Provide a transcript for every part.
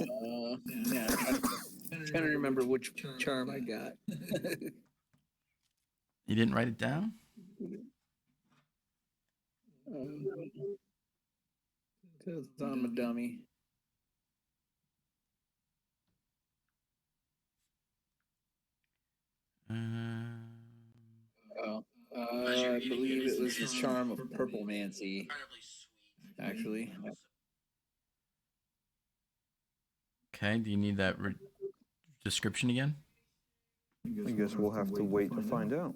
Yeah, I'm trying to remember which charm I got. You didn't write it down? Because I'm a dummy. Oh, I believe it was his charm of Purple Mancy. Actually, Okay, do you need that description again? I guess we'll have to wait to find out.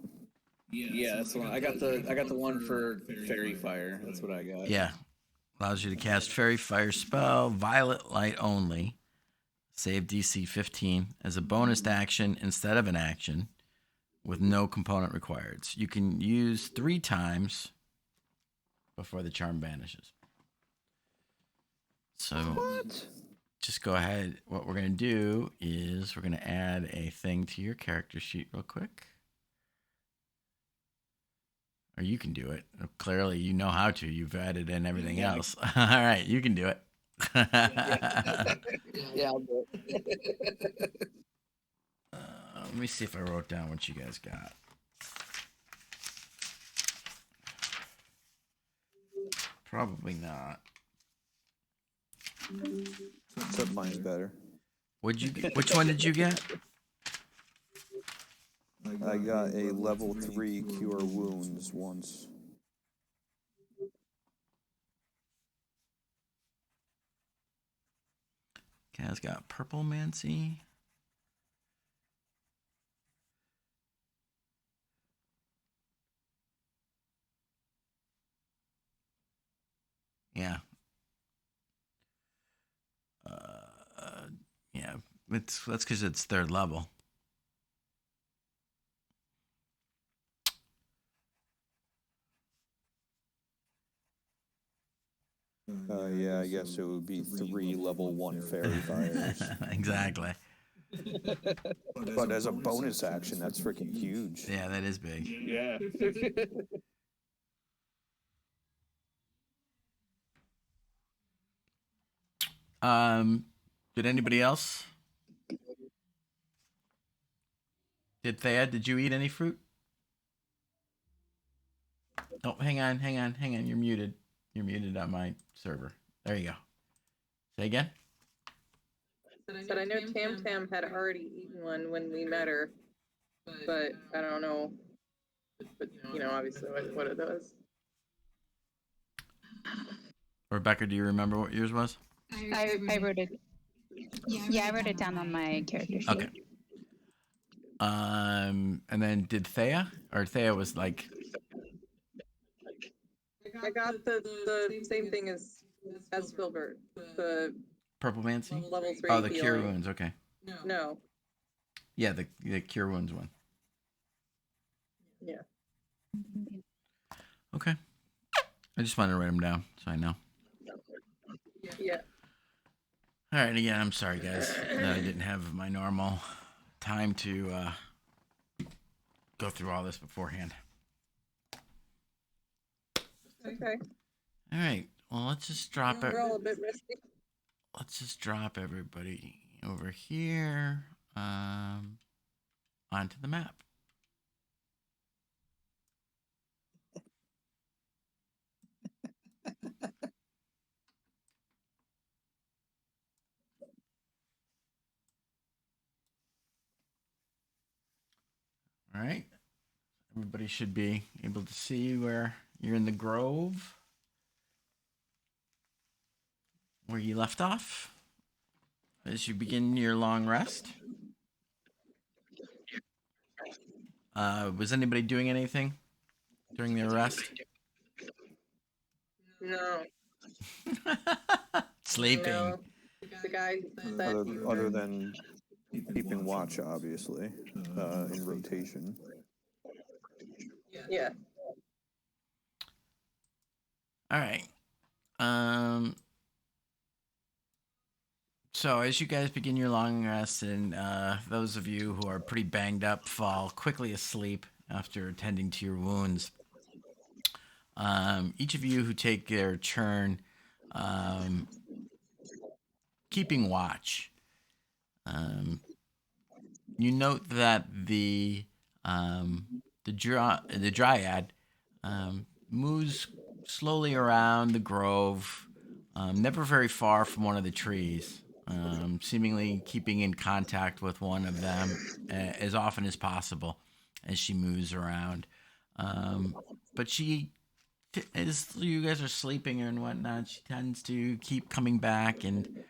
yeah, that's the one. I got the one for Fairy Fire. That's what I got. Yeah. Allows you to cast Fairy Fire spell, Violet Light only. Save DC 15 as a bonus action instead of an action with no component required. So you can use 3 times before the charm vanishes. So What? just go ahead. What we're going to do is we're going to add a thing to your character sheet real quick. Or you can do it. Clearly, you know how to. You've added in everything else. All right, you can do it. Yeah, I'll do it. Let me see if I wrote down what you guys got. Probably not. Except mine's better. What'd you get? Which one did you get? I got a level 3 cure wounds once. Kaz got Purple Mancy. Yeah. Yeah. That's because it's 3rd level. Yeah, I guess it would be 3 level 1 fairy fires. Exactly. But as a bonus action, that's freaking huge. Yeah, that is big. Yeah. Did anybody else? Did Thea? Did you eat any fruit? Oh, hang on. You're muted. You're muted on my server. There you go. Say again. But I know Tam Tam had already eaten one when we met her, but I don't know. But obviously what it was. Rebecca, do you remember what yours was? I wrote it. Yeah, I wrote it down on my character sheet. Okay. And then did Thea? Or Thea was like... I got the same thing as Filbert. The Purple Mancy? level 3 Oh, the Cure healing. Wounds, okay. No. Yeah, the Cure Wounds one. Yeah. Okay. I just wanted to write them down so I know. Yeah. All right, again, I'm sorry, guys, that I didn't have my normal time to go through all this beforehand. Okay. All right, well, let's just drop it. We're all a bit risky. Let's just drop everybody over here onto the map. All right. Everybody should be able to see where you're in the grove, where you left off as you begin your long rest. Was anybody doing anything during their rest? No. Sleeping. No. The guy Other than keeping watch, obviously, in rotation. Yeah. All right. So as you guys begin your long rest, and those of you who are pretty banged up fall quickly asleep after attending to your wounds, each of you who take their turn keeping watch. You note that the dryad moves slowly around the grove, never very far from one of the trees, seemingly keeping in contact with one of them as often as possible as she moves around. But she, as you guys are sleeping and whatnot, she tends to keep coming back and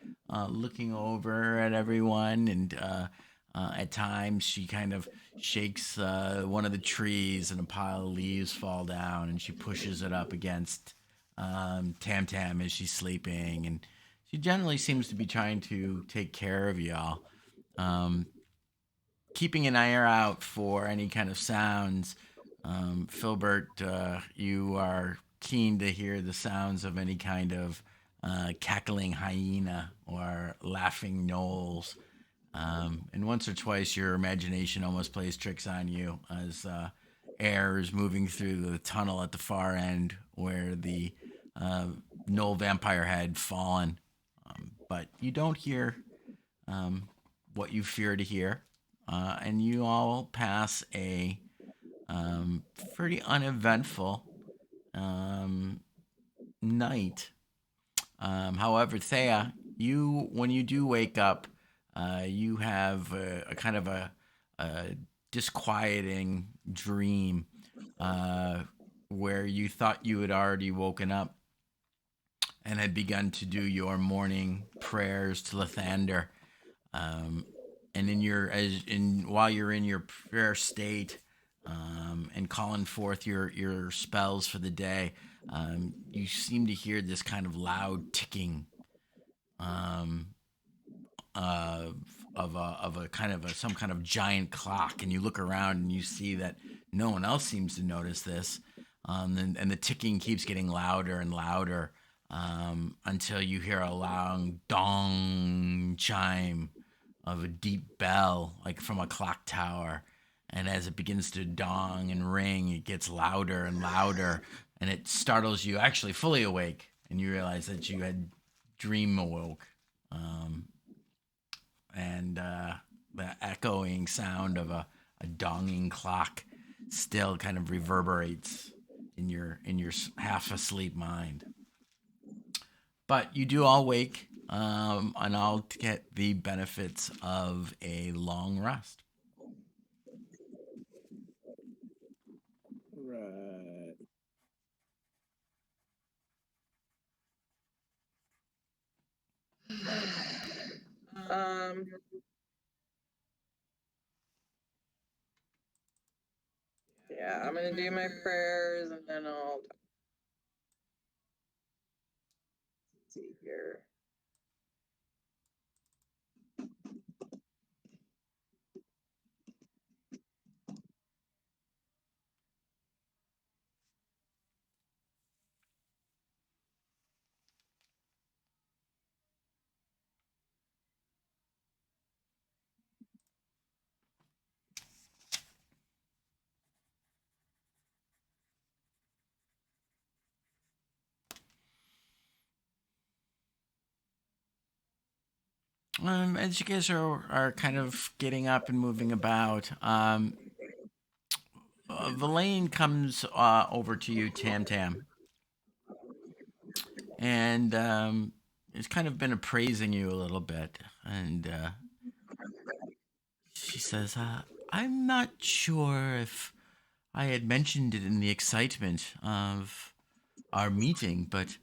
looking over at everyone, and at times she kind of shakes one of the trees and a pile of leaves fall down, and she pushes it up against Tam Tam as she's sleeping, and she generally seems to be trying to take care of y'all, keeping an eye out for any kind of sounds. Filbert, you are keen to hear the sounds of any kind of cackling hyena or laughing gnolls. And once or twice, your imagination almost plays tricks on you as air is moving through the tunnel at the far end where the gnoll vampire had fallen. But you don't hear what you fear to hear. And you all pass a pretty uneventful night. However, Thea, when you do wake up, you have a kind of a disquieting dream where you thought you had already woken up and had begun to do your morning prayers to Lathander. And while you're in your prayer state, and calling forth your spells for the day, you seem to hear this kind of loud ticking of a kind of some kind of giant clock, and you look around and you see that no one else seems to notice this, and the ticking keeps getting louder and louder until you hear a long dong chime of a deep bell, like from a clock tower. And as it begins to dong and ring, it gets louder and louder, and it startles you actually fully awake, and you realize that you had dream awoke. And the echoing sound of a donging clock still kind of reverberates in your half asleep mind. But you do all wake, and all get the benefits of a long rest. Right. Yeah, I'm gonna do my prayers and then I'll see here. As you guys are kind of getting up and moving about, Villain comes over to you, Tam Tam, and has kind of been appraising you a little bit. And she says, I'm not sure if I had mentioned it in the excitement of our meeting, but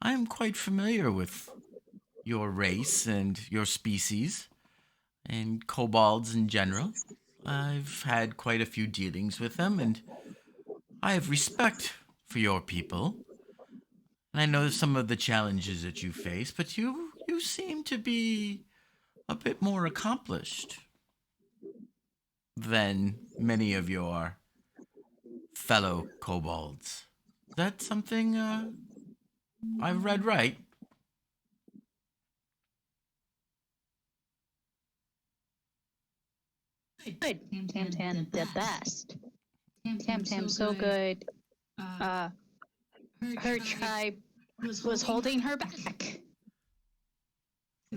I'm quite familiar with your race and your species, and kobolds in general. I've had quite a few dealings with them, and I have respect for your people. And I know some of the challenges that you face, but you seem to be a bit more accomplished than many of your fellow kobolds. Is that something I've read right? Good. Tam Tam, the best. Tam Tam, so good. Her tribe was holding her back.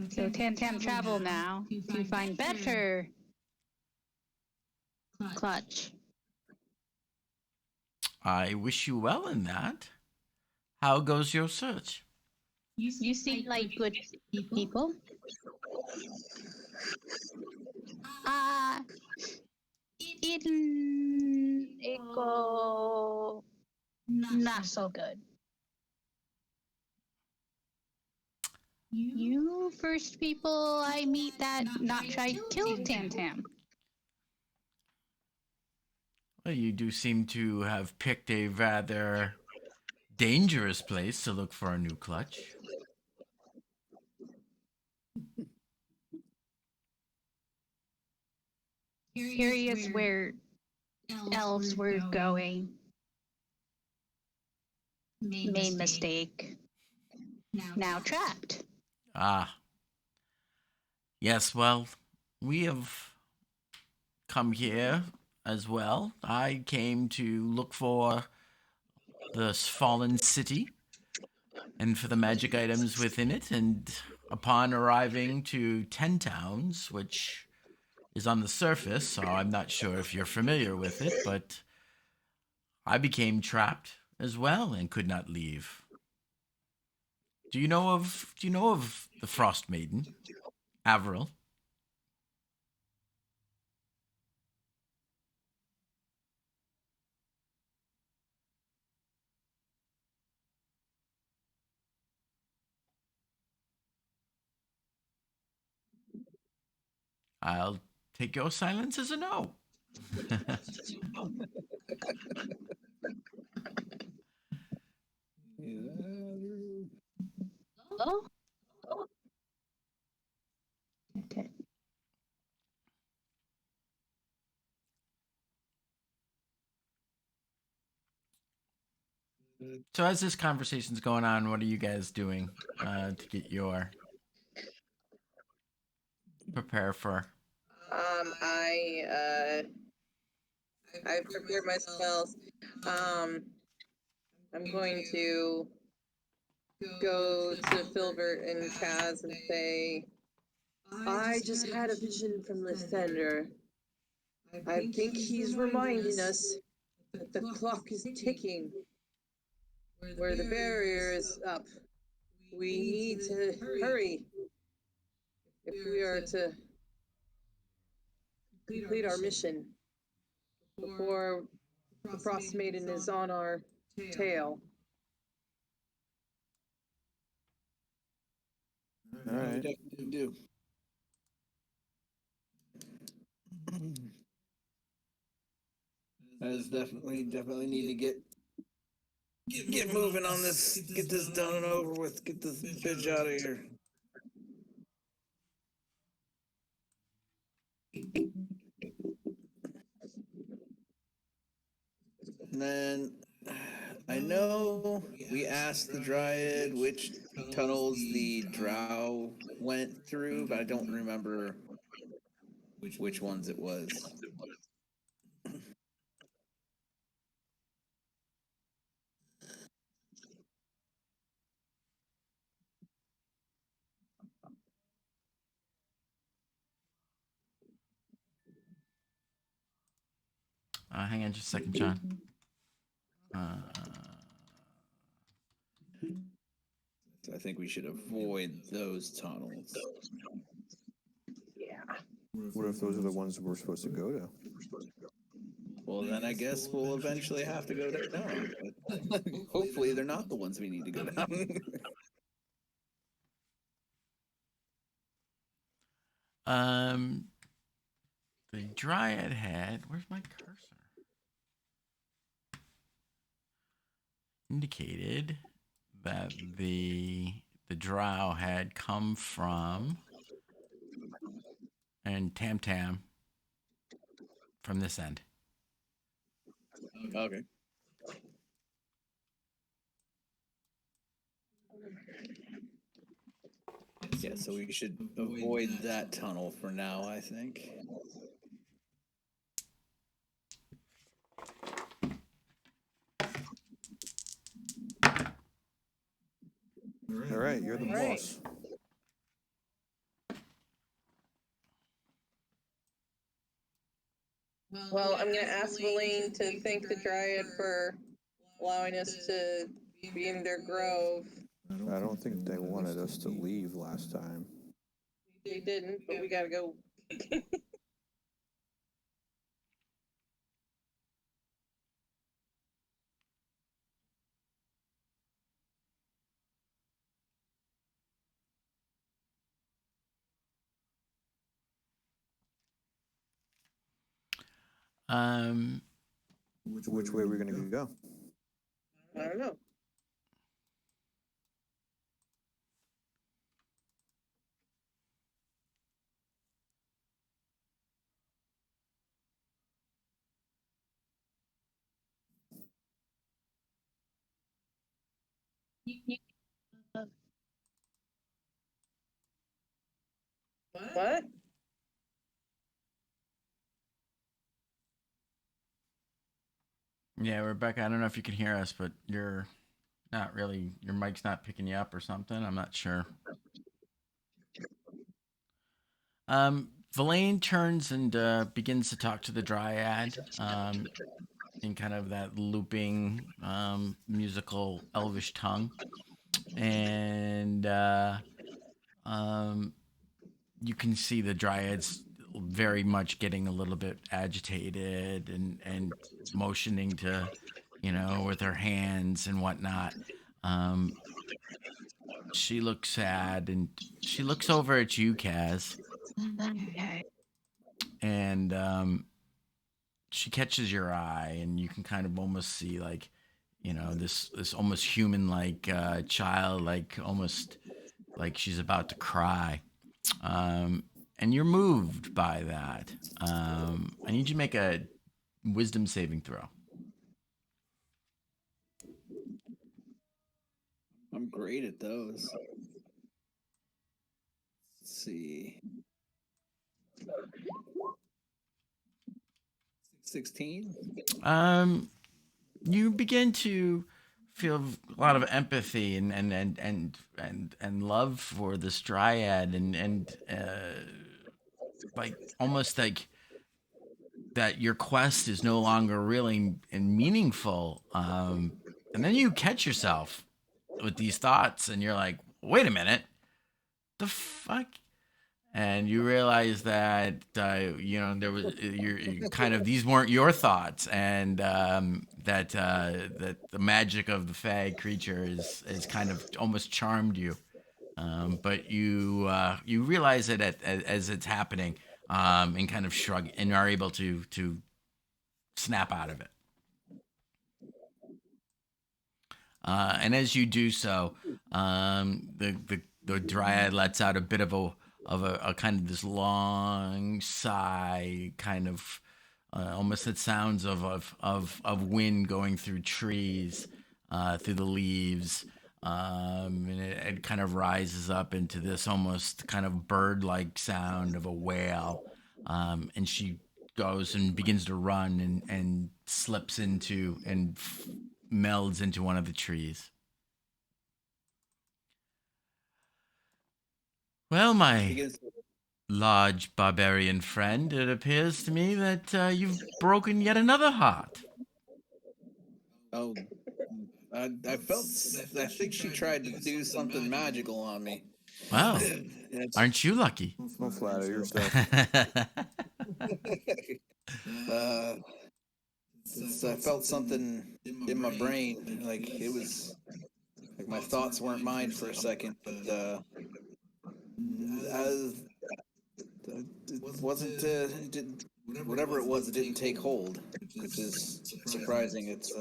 So Tam Tam travel now to find better clutch. I wish you well in that. How goes your search? You seem like good people. Uh, it go not so good. You first people I meet that not try to kill Tam Tam. Well, you do seem to have picked a rather dangerous place to look for a new clutch. Here is where elves were going. Made mistake. Now trapped. Ah, yes, well, we have come here as well. I came to look for the fallen city and for the magic items within it, and upon arriving to 10 Towns, which is on the surface, so I'm not sure if you're familiar with it, but I became trapped as well and could not leave. Do you know of the Frostmaiden, Avril? I'll take your silence as a no. Oh? Okay. So as this conversation's going on, what are you guys doing to get your prepare for? I've prepared my spells. I'm going to go to Filbert and Kaz and say, I just had a vision from Lysander. I think he's reminding us that the clock is ticking. Where the barrier is up. We need to hurry if we are to complete our mission before the Frostmaiden is on our tail. All right. Definitely do. Guys definitely need to get moving on this. Get this done and over with. Get this bitch out of here. And then I know we asked the Dryad which tunnels the drow went through, but I don't remember which ones it was. Hang on just a second, John. So I think we should avoid those tunnels. Yeah. What if those are the ones we're supposed to go to? Well, then I guess we'll eventually have to go down. But hopefully, they're not the ones we need to go down. The Dryad had. Where's my cursor? Indicated that the drow had come from and Tam Tam from this end. Okay. Yeah, so we should avoid that tunnel for now, I think. All right, you're the All right. boss. Well, I'm gonna ask Valine to thank the Dryad for allowing us to be in their grove. I don't think they wanted us to leave last time. They didn't, but we gotta go. Um, Which way are we going to go? I don't know. What? yeah, Rebecca, I don't know if you can hear us, but you're not really, your mic's not picking you up or something. I'm not sure. Verlaine turns and begins to talk to the Dryad in kind of that looping musical elvish tongue. And you can see the Dryad's very much getting a little bit agitated and motioning to, with her hands and whatnot. Um, she looks sad and she looks over at you, Kaz, and she catches your eye, and you can kind of almost see like, this almost human like child, like almost like she's about to cry. Um, and you're moved by that. I need you to make a wisdom saving throw. I'm great at those. Let's see. 16? You begin to feel a lot of empathy and love for this dryad and like almost like that your quest is no longer really meaningful. And then you catch yourself with these thoughts, and you're like, wait a minute, the fuck. And you realize that there was you kind of these weren't your thoughts, and that the magic of the Fae creature is kind of almost charmed you. But you realize it as it's happening, and kind of shrug and are able to snap out of it. And as you do so, the dryad lets out a bit of a kind of this long sigh, kind of almost it sounds of wind going through trees, through the leaves, and it kind of rises up into this almost kind of bird-like sound of a wail, and she goes and begins to run and slips into and melds into one of the trees. Well, my Begins large barbarian friend, it appears to me that you've broken yet another heart. Oh, I felt. I think she tried to do something magical on me. Well, It's, aren't you lucky? Don't flatter yourself. uh, I felt something in my brain, like it was like my thoughts weren't mine for a second, but I, it wasn't. It didn't, whatever it was, it didn't take hold, which is surprising. It's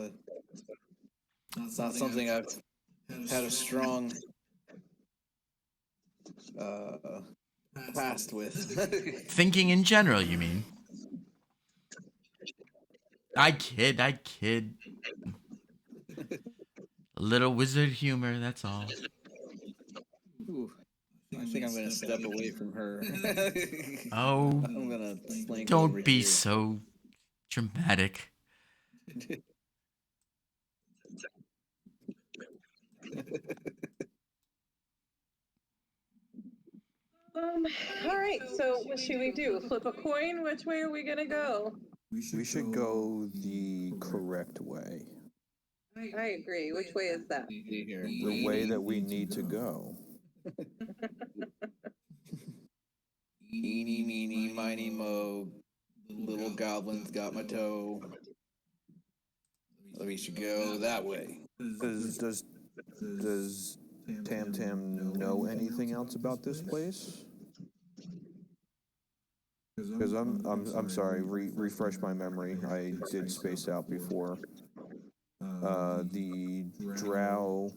not something I've had a strong uh, past with. Thinking in general, you mean? I kid. A little wizard humor, that's all. Ooh, I think I'm gonna step away from her. Oh, I'm gonna slink over don't be here. so dramatic. All right. So what should we do? Flip a coin? Which way are we gonna go? We should go the correct way. I agree. Which way is that? See here. The way that we need to go. Eeny, meeny, miny, mo. Little goblins got my toe. We should go that way. Does Tam Tam know anything else about this place? Because I'm sorry. Refresh my memory. I did space out before. The drow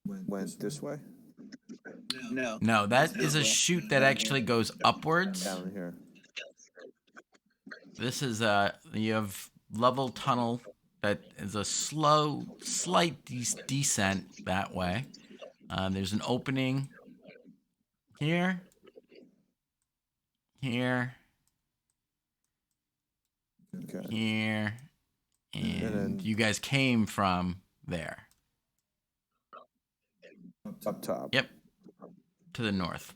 went this way. No. No, that is a chute that actually goes upwards. Down here. This is you have level tunnel that is a slow, slight descent that way. There's an opening here, here, Okay. here, and then- you guys came from there. Up top. Yep, to the north.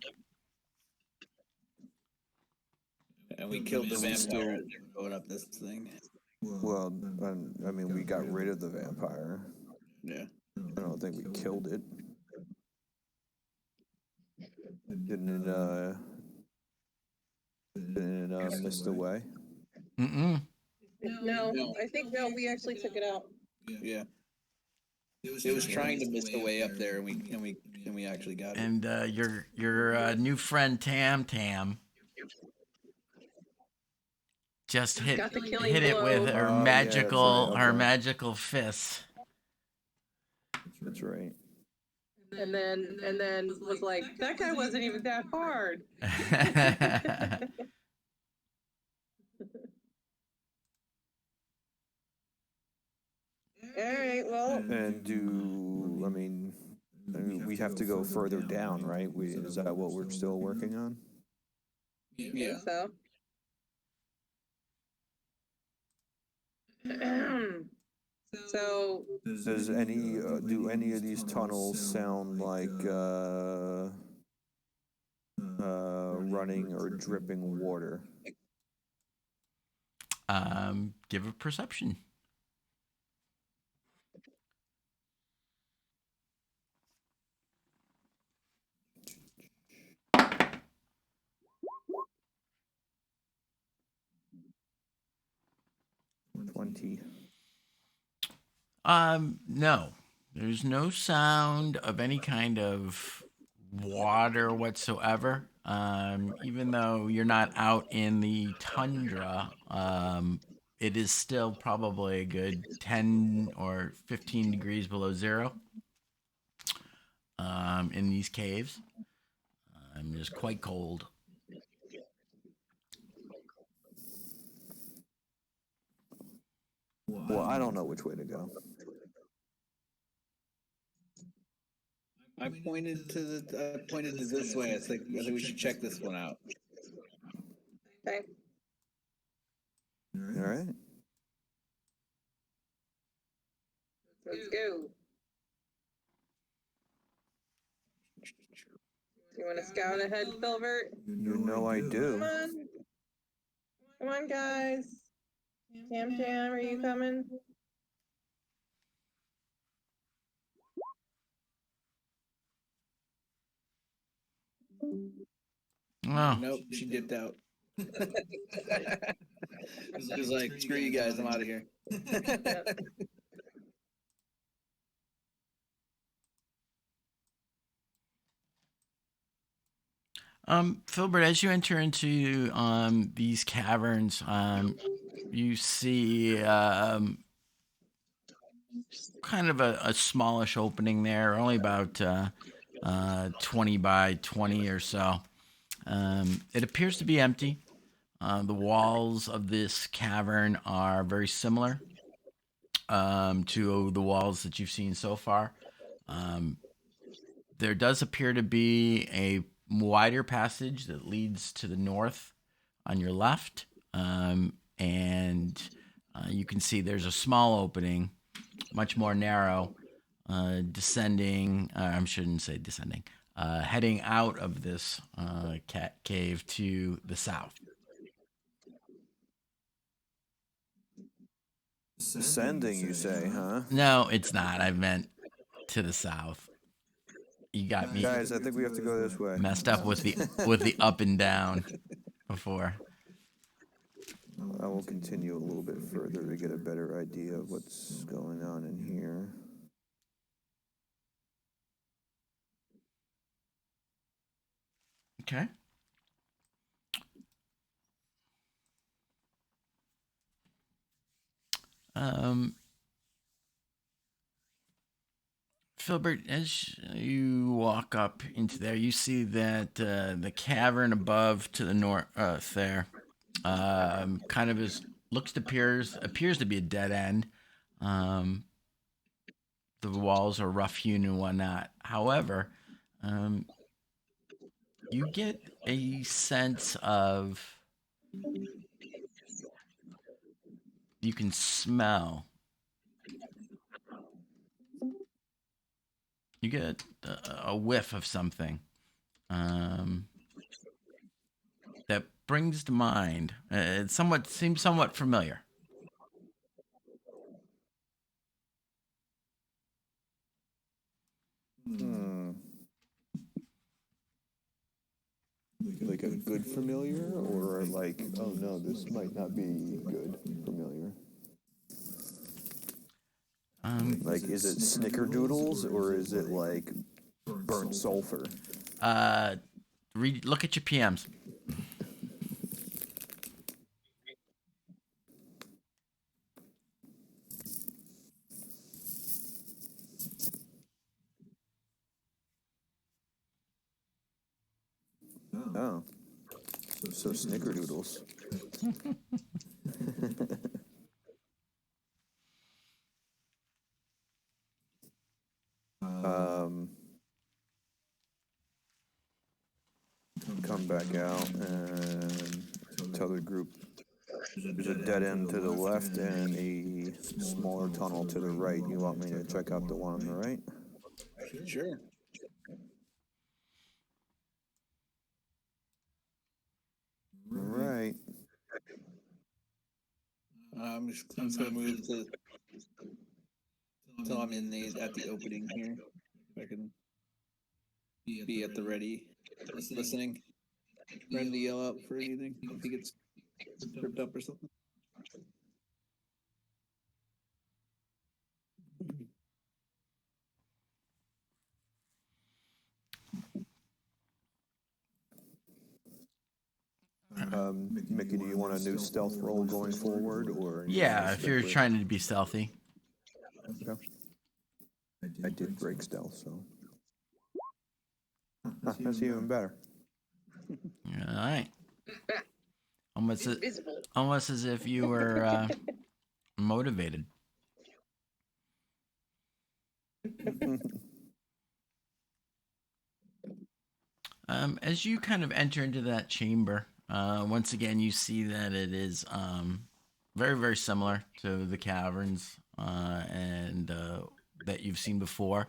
And we killed the vampire going up this thing. Well, I mean, we got rid of the vampire. Yeah. I don't think we killed it. Didn't it miss the way? Mm-mm. No, I think we actually took it out. Yeah. It was trying to miss the way up there, and we actually got it. And your new friend Tam Tam just hit Got the killing it blow. with her Oh, yeah, magical that's right, her okay. magical fist. That's right. And then was like, that guy wasn't even that hard. All right, well, And I mean, we have to go further down, right? Is that what we're still working on? Yeah. so. So, Does do any of these tunnels sound like running or dripping water? Give a perception. No. There's no sound of any kind of water whatsoever. Even though you're not out in the tundra, it is still probably a good 10 or 15 degrees below zero in these caves. It's quite cold. Well, I don't know which way to go. I pointed to this way. I think we should check this one out. okay. All right. Let's go. You want to scout ahead, Filbert? You know I Come do. on. Come on, guys. Tam Tam, are you coming? Oh, Nope, she dipped out. She was like, "Screw you guys, I'm out of here." Filbert, as you enter into these caverns, you see kind of a smallish opening there, only about 20 by 20 or so. It appears to be empty. The walls of this cavern are very similar to the walls that you've seen so far. There does appear to be a wider passage that leads to the north on your left, and you can see there's a small opening, much more narrow, descending. I shouldn't say descending. Heading out of this cat cave to the south. Descending, you say, huh? No, it's not. I meant to the south. You got me Guys, I think we have to go this way. messed up with the up and down before. I will continue a little bit further to get a better idea of what's going on in here. Okay. Filbert, as you walk up into there, you see that the cavern above to the north there kind of appears to be a dead end. Um, the walls are rough hewn and whatnot. However, um, you get a sense of you can smell. You get a whiff of something that brings to mind. It seems somewhat familiar. Like a good familiar, or like, oh no, this might not be good familiar? Like, is it snickerdoodles, or is it like burnt sulfur? Look at your PMs. Oh, so snickerdoodles. Come back out and tell the group there's a dead end to the left and a smaller tunnel to the right. You want me to check out the one on the right? Sure. Right. I'm just gonna move to until I'm at the opening here. If I can be at the ready, listening, ready to yell out for anything if he gets tripped up or something. Mickey, do you want a new stealth roll going forward, or Yeah, if you're trying to be stealthy. Okay. I did break stealth, so that's even better. All right. Almost Invisible. almost as if you were motivated. As you kind of enter into that chamber, once again you see that it is very, very similar to the caverns and that you've seen before.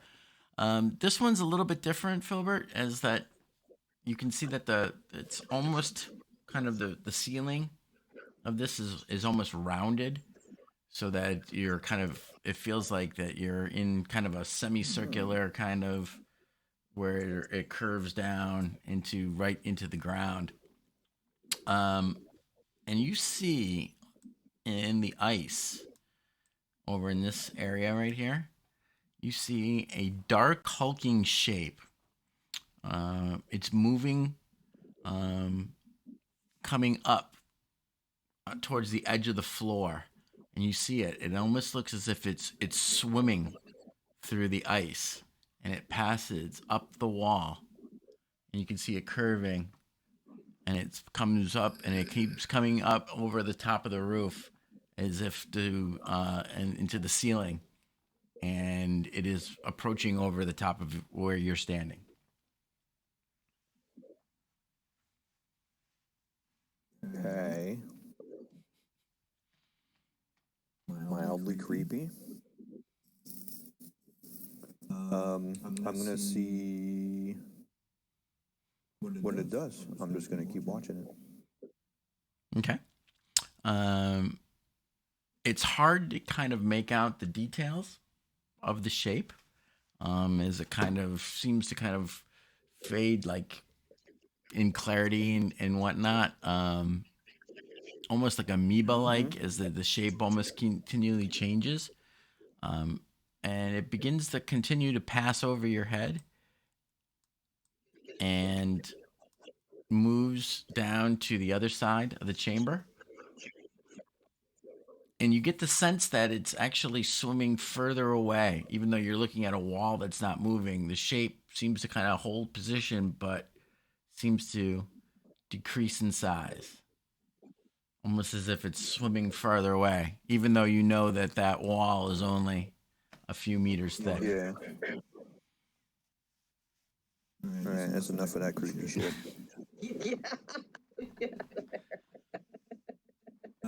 This one's a little bit different, Filbert, as that you can see that it's almost kind of the ceiling of this is almost rounded, so that you're kind of it feels like that you're in kind of a semicircular kind of where it curves down right into the ground. And you see in the ice over in this area right here, you see a dark hulking shape. It's moving, coming up towards the edge of the floor, and you see it. It almost looks as if it's swimming through the ice, and it passes up the wall, and you can see it curving, and it comes up, and it keeps coming up over the top of the roof, as if to and into the ceiling, and it is approaching over the top of where you're standing. Okay. Mildly creepy. I'm gonna see what it does. I'm just gonna keep watching it. Okay. It's hard to kind of make out the details of the shape, as it kind of seems to kind of fade like in clarity and whatnot. Almost like amoeba like, as the shape almost continually changes. Um, and it begins to continue to pass over your head and moves down to the other side of the chamber. And you get the sense that it's actually swimming further away, even though you're looking at a wall that's not moving. The shape seems to kind of hold position, but seems to decrease in size, almost as if it's swimming farther away, even though you know that that wall is only a few meters thick. Yeah. All right, that's enough of that creepy shit. Yeah.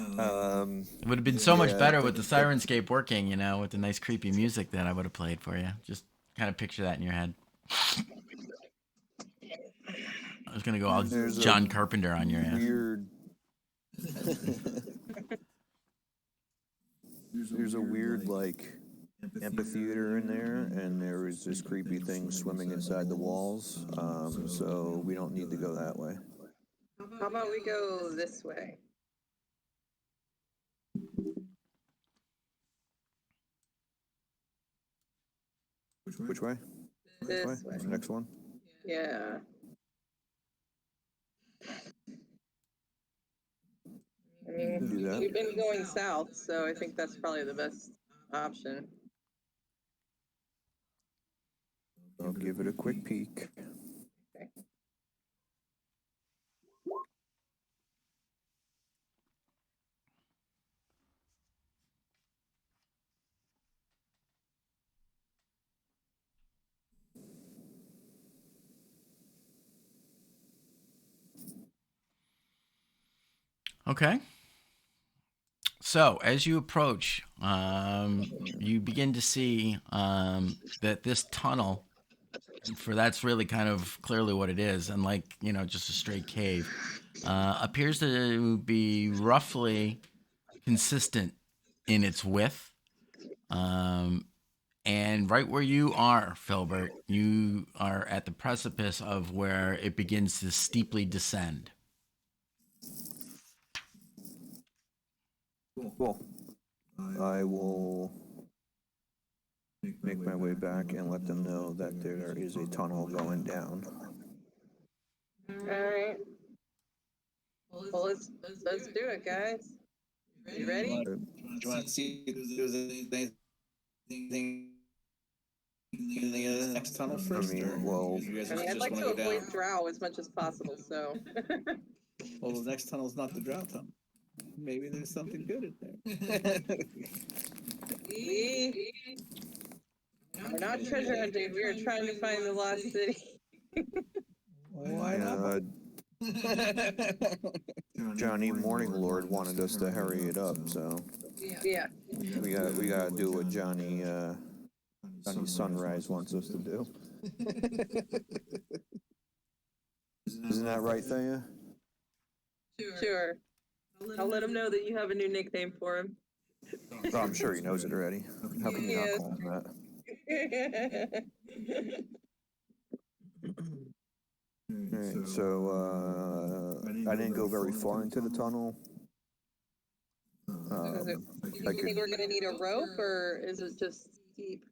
It would have been so much better with the Sirenscape working, with the nice creepy music that I would have played for you. Just kind of picture that in your head. I was going to go all John Carpenter on your ass. Weird. There's a weird, like, amphitheater in there, and there is this creepy thing swimming inside the walls, so we don't need to go that way. How about we go this way? Which way? This way. The next one? Yeah. I mean, Do that. we've been going south, so I think that's probably the best option. I'll give it a quick peek. Okay. Okay. So as you approach, you begin to see that this tunnel, for that's really kind of clearly what it is, unlike just a straight cave, appears to be roughly consistent in its width. And right where you are, Filbert, you are at the precipice of where it begins to steeply descend. Cool. I will make my way back and let them know that there is a tunnel going down. All right. Well, let's do it, guys. You ready? Do you want to see if there's anything in the next tunnel first? You guys I'd just like want to to go avoid down? drow as much as possible, so. Well, the next tunnel's not the drought tunnel. Maybe there's something good in there. We're not treasure hunting, we are trying to find the lost city. Why not? Johnny Morning Lord wanted us to hurry it up, so Yeah. we gotta do what Johnny Sunrise wants us to do. Isn't that right, Thea? Sure. I'll let him know that you have a new nickname for him. Oh, I'm sure he knows it already. How can you not call him that? Alright, so I didn't go very far into the tunnel. Do you think we're gonna need a rope, or is it just steep?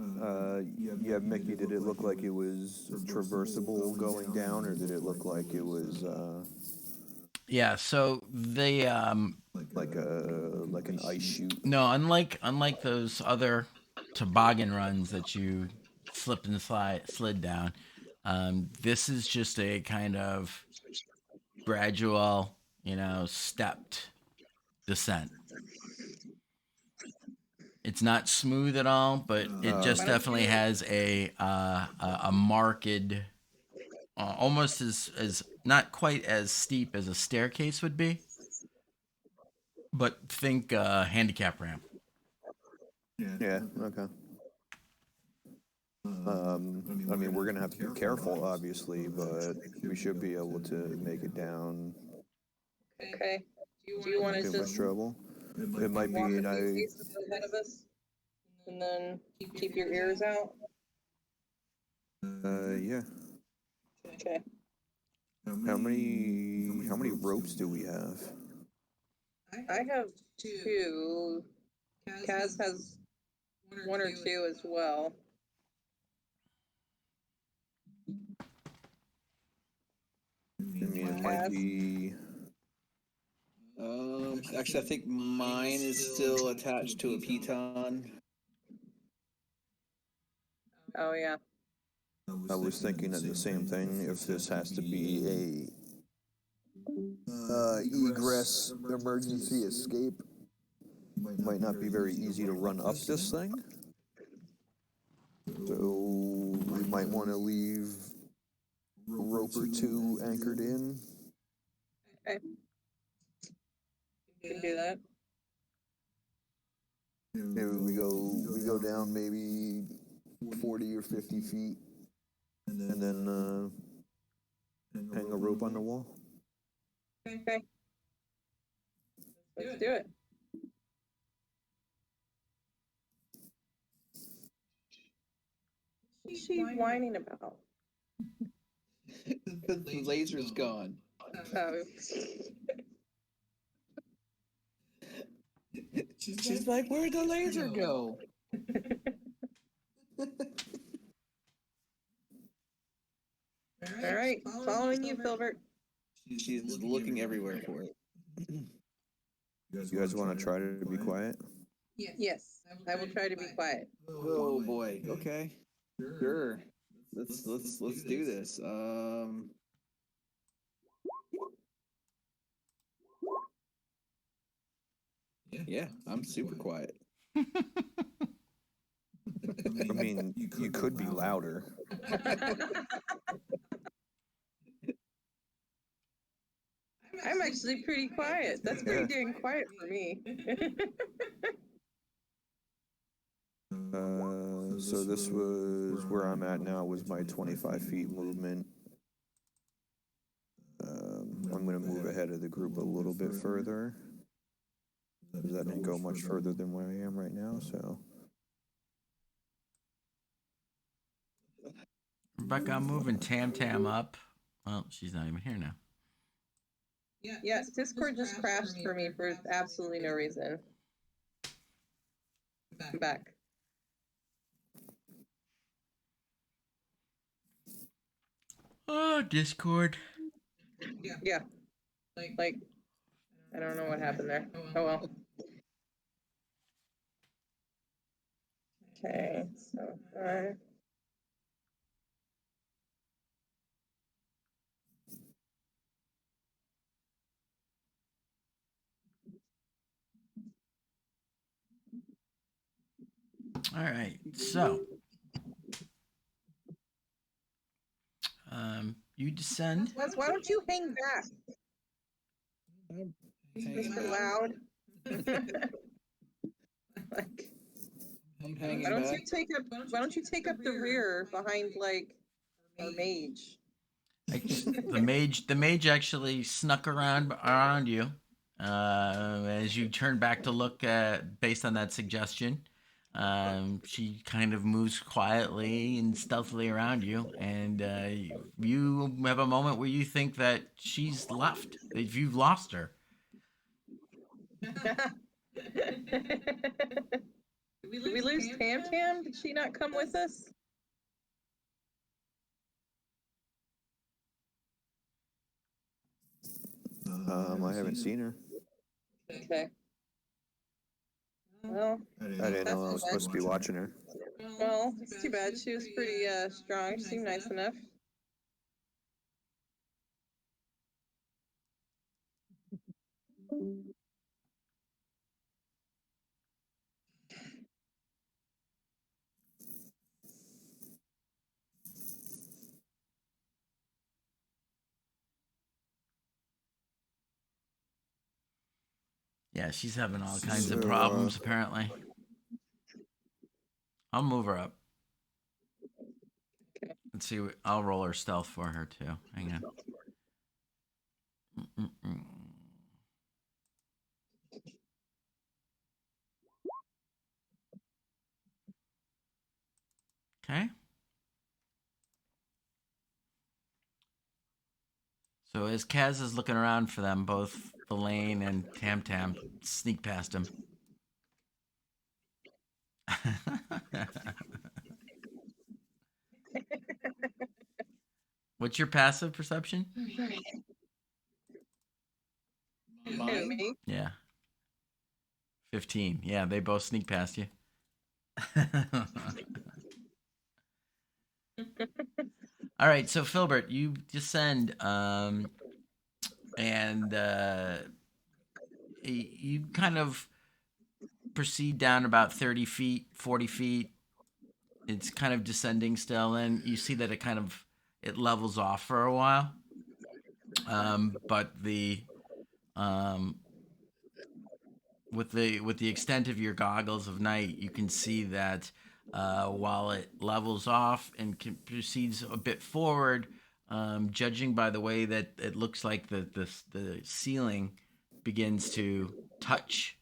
Yeah, Mickey, did it look like it was traversable going down, or did it look like it was Yeah, so they like an ice chute? no, unlike those other toboggan runs that you slipped and slid down, this is just a kind of gradual, stepped descent. It's not smooth at all, but it just definitely has a marked, almost as not quite as steep as a staircase would be, but think handicap ramp. Yeah, okay. I mean, we're gonna have to be careful, obviously, but we should be able to make it down. Okay. Do you want to Too much just trouble. It might be walk a an few paces ahead of us, and then keep your ears out? yeah. Okay. How many ropes do we have? I have two. Kaz has one or two as well. I mean, it might be. Actually, I think mine is still attached to a piton. Oh yeah. I was thinking of the same thing. If this has to be a egress emergency escape, it might not be very easy to run up this thing. So we might want to leave a rope or two anchored in. Okay. You can do that. Maybe we go down maybe 40 or 50 feet, and then hang a rope on the wall. Okay. Let's do it. What's she whining about? The laser's gone. Oh. She's like, where'd the laser go? All right, following you, Filbert. She's looking everywhere for it. You guys want to try to be quiet? Yes, I will try to be quiet. Oh boy. Okay. Sure. Let's do this. Yeah, I'm super quiet. I mean, you could be louder. I'm actually pretty quiet. That's pretty dang quiet for me. So this was where I'm at now was my 25 feet movement. I'm going to move ahead of the group a little bit further. Because that didn't go much further than where I am right now, so. Rebecca, I'm moving Tam Tam up. Well, she's not even here now. Yes, Discord just crashed for me for absolutely no reason. I'm back. Oh, Discord. Yeah. Like, I don't know what happened there. Oh well. Okay, so All right, so you descend. Wes, why don't you hang back, Hanging Mr. back. Loud? Like, I'm hanging why don't back. you take up the rear behind like our mage? The mage actually snuck around you as you turn back to look based on that suggestion. She kind of moves quietly and stealthily around you, and you have a moment where you think that she's left, that you've lost her. Did we lose Tam Tam? Did she not come with us? I haven't seen her. Okay. Well, I didn't know I was supposed to be watching her. well, it's too bad. She was pretty strong. She seemed nice enough. Yeah, she's having all kinds of problems apparently. I'll move her up. Let's see. I'll roll her stealth for her too. Hang on. Okay. So as Kaz is looking around for them, both Elaine and Tam Tam sneak past him. What's your passive perception? And me? Yeah. 15. Yeah, they both sneak past you. All right, so Filbert, you descend, and you kind of proceed down about 30 feet, 40 feet. It's kind of descending still, and you see that it levels off for a while. But um, with the extent of your goggles of night, you can see that while it levels off and proceeds a bit forward, judging by the way that it looks like the ceiling begins to touch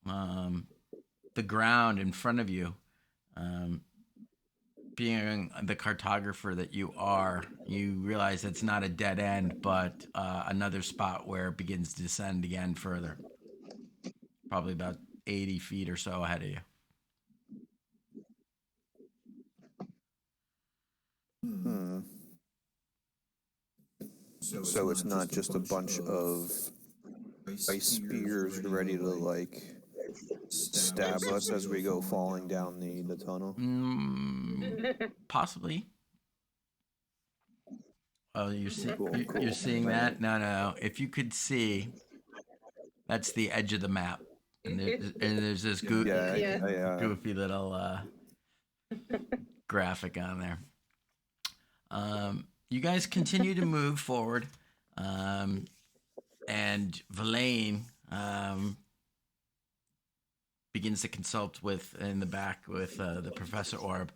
the ground in front of you. Um, Being the cartographer that you are, you realize it's not a dead end, but another spot where it begins to descend again further. Probably about 80 feet or so ahead of you. So it's not just a bunch of ice spears ready to like stab us as we go falling down the tunnel. Possibly. Oh, Cool. you're seeing that? No. If you could see, that's the edge of the map, and there's this goofy little graphic on there. You guys continue to move forward, and Verlaine begins to consult in the back with the Professor Orb,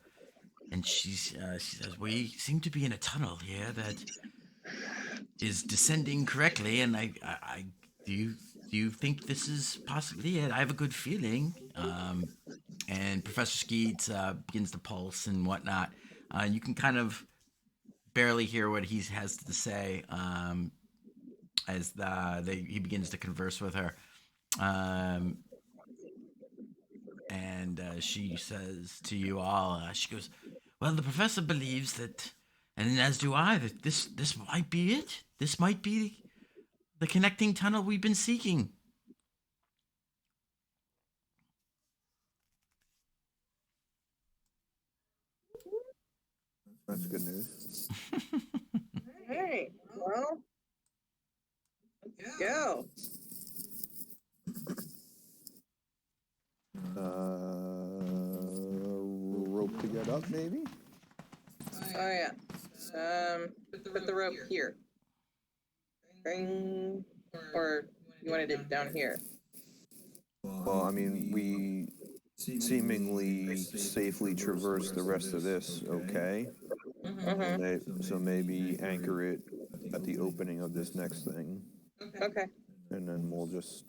and she says, "We seem to be in a tunnel here that is descending correctly, and I do you think this is possibly it? I have a good feeling." And Professor Skeet begins to pulse and whatnot. You can kind of barely hear what he has to say as he begins to converse with her. And she says to you all, she goes, "Well, the professor believes that, and as do I, that this might be it. This might be the connecting tunnel we've been seeking." That's good news. Alright, well, let's go. Rope to get up, maybe? Oh yeah. Put the rope here. Bring, or you wanted it down here. Well, I mean, we seemingly safely traverse the rest of this, okay? So maybe anchor it at the opening of this next thing, Okay, and then we'll just.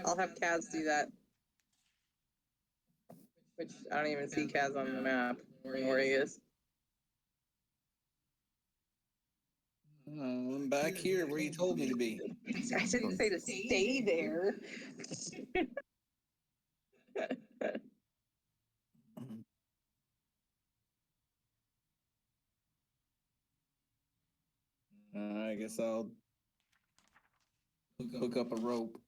I'll have Kaz do that. Which I don't even see Kaz on the map where he is. I'm back here where you told me to be. I didn't say to stay there. I guess I'll hook up a rope.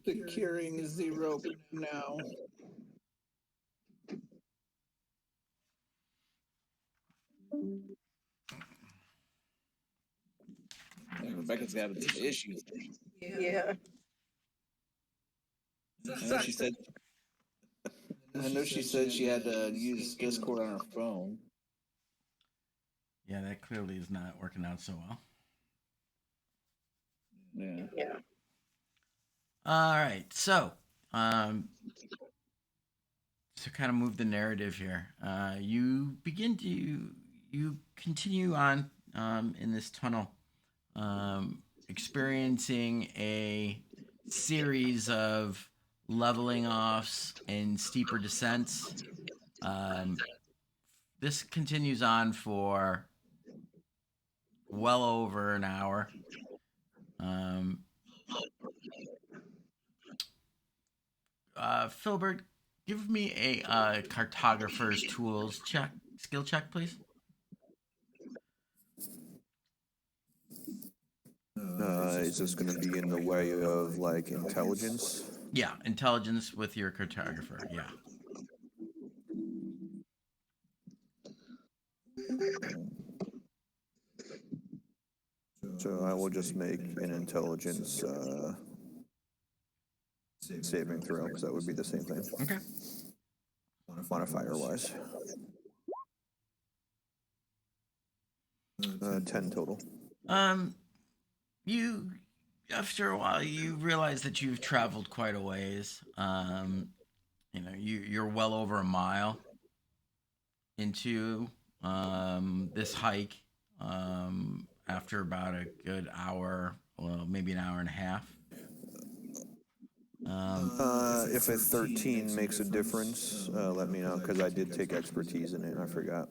Securing the rope now. Rebecca's got issues. Yeah. I know she said she had to use Discord on her phone. Yeah, that clearly is not working out so well. Yeah. All right, so to kind of move the narrative here, you continue on in this tunnel, experiencing a series of leveling offs and steeper descents. Um, this continues on for well over an hour. Um, Filbert, give me a cartographer's tools check, skill check, please. Is this going to be in the way of like intelligence? Yeah, intelligence with your cartographer. Yeah. So I will just make an intelligence saving throw because that would be the same thing. Okay. Modifier wise. 10 total. You after a while you realize that you've traveled quite a ways. You're well over a mile into this hike. After about a good hour, well, maybe an hour and a half. If a 13 makes a difference, let me know because I did take expertise in it. I forgot.